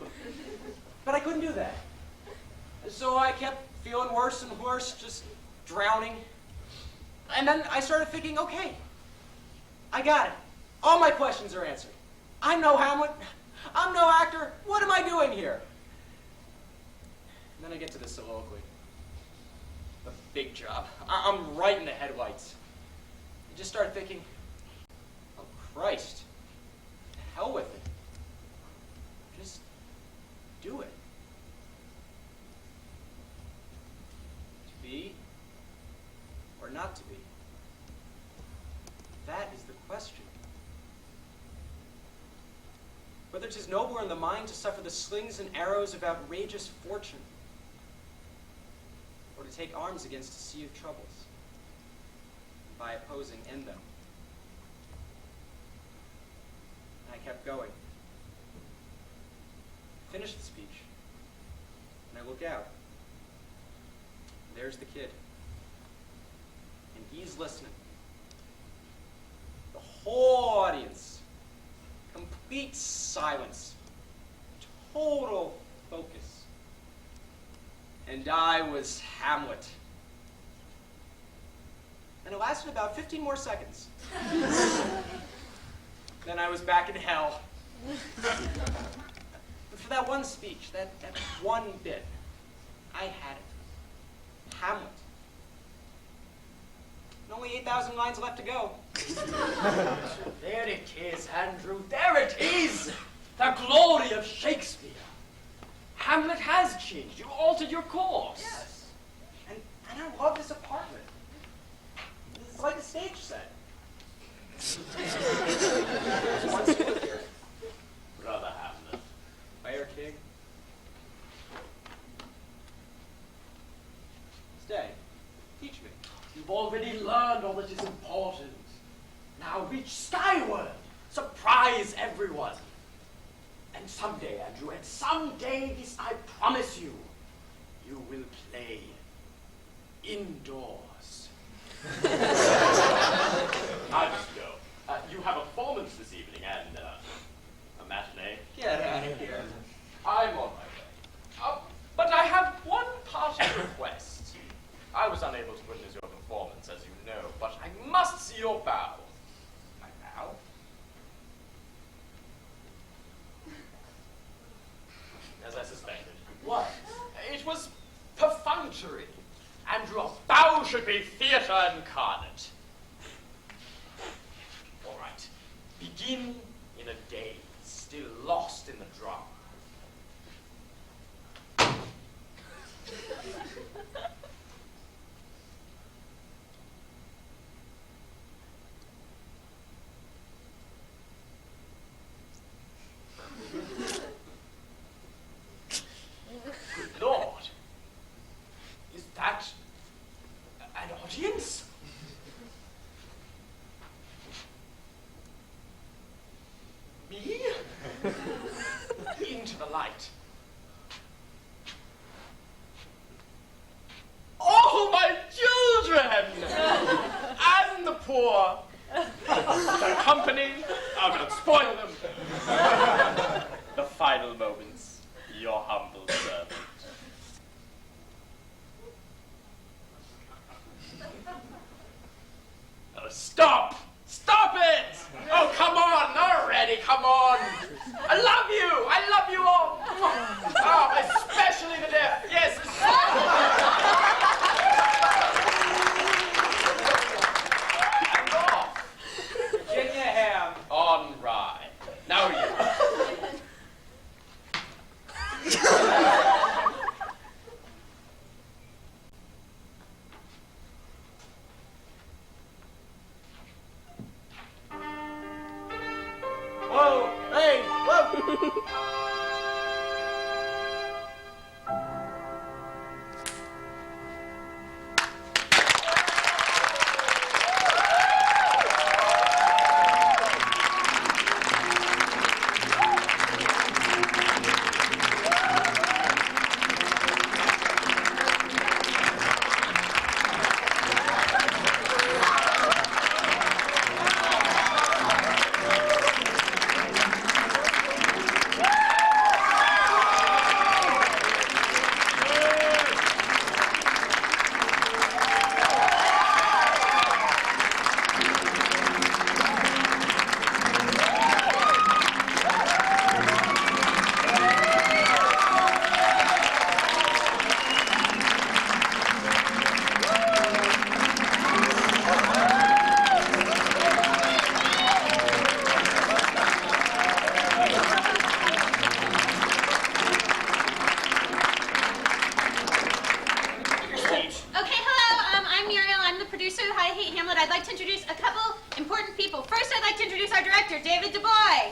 But I couldn't do that. So I kept feeling worse and worse, just drowning. And then I started thinking, okay, I got it. All my questions are answered. I'm no Hamlet. I'm no actor. What am I doing here? And then I get to the soliloquy. The big job. I'm right in the headlights. I just started thinking, oh Christ, to hell with it. Just do it. To be or not to be? That is the question. Whether 'tis nobler in the mind to suffer the slings and arrows of outrageous fortune, or to take arms against a sea of troubles, and by opposing end them. And I kept going. I finished the speech, and I look out. There's the kid. And he's listening. The whole audience, complete silence, total focus. And I was Hamlet. And it lasted about 15 more seconds. Then I was back in hell. But for that one speech, that one bit, I had it. Hamlet. And only 8,000 lines left to go. There it is, Andrew. There it is! The glory of Shakespeare. Hamlet has changed. You altered your course. Yes. And I love this apartment. It's like a stage set. Brother Hamlet. Mayor King. Stay. Teach me. You've already learned all that is important. Now reach skyward. Surprise everyone. And someday, Andrew, and someday, this I promise you, you will play indoors. I must go. You have a performance this evening and a matinee. Get out of here. I'm on my way. But I have one parting request. I was unable to witness your performance, as you know, but I must see your bow. My bow? As I suspected. What? It was perfunctory. Andrew, a bow should be theatre incarnate. All right. Begin still lost in the drama. Good Lord. Is that an audience? Me? Into the light. Oh, my children! And the poor. The company. I'm going to spoil them. The final moments. Your humble servant. Oh, stop! Stop it! Oh, come on, already, come on! I love you all! Oh, especially the deaf, yes! And off! Virginia Ham. On rye. Now you. Whoa! Hey! Whoa! Hamlet, I'd like to introduce a couple important people. First, I'd like to introduce our director, David Du Bois.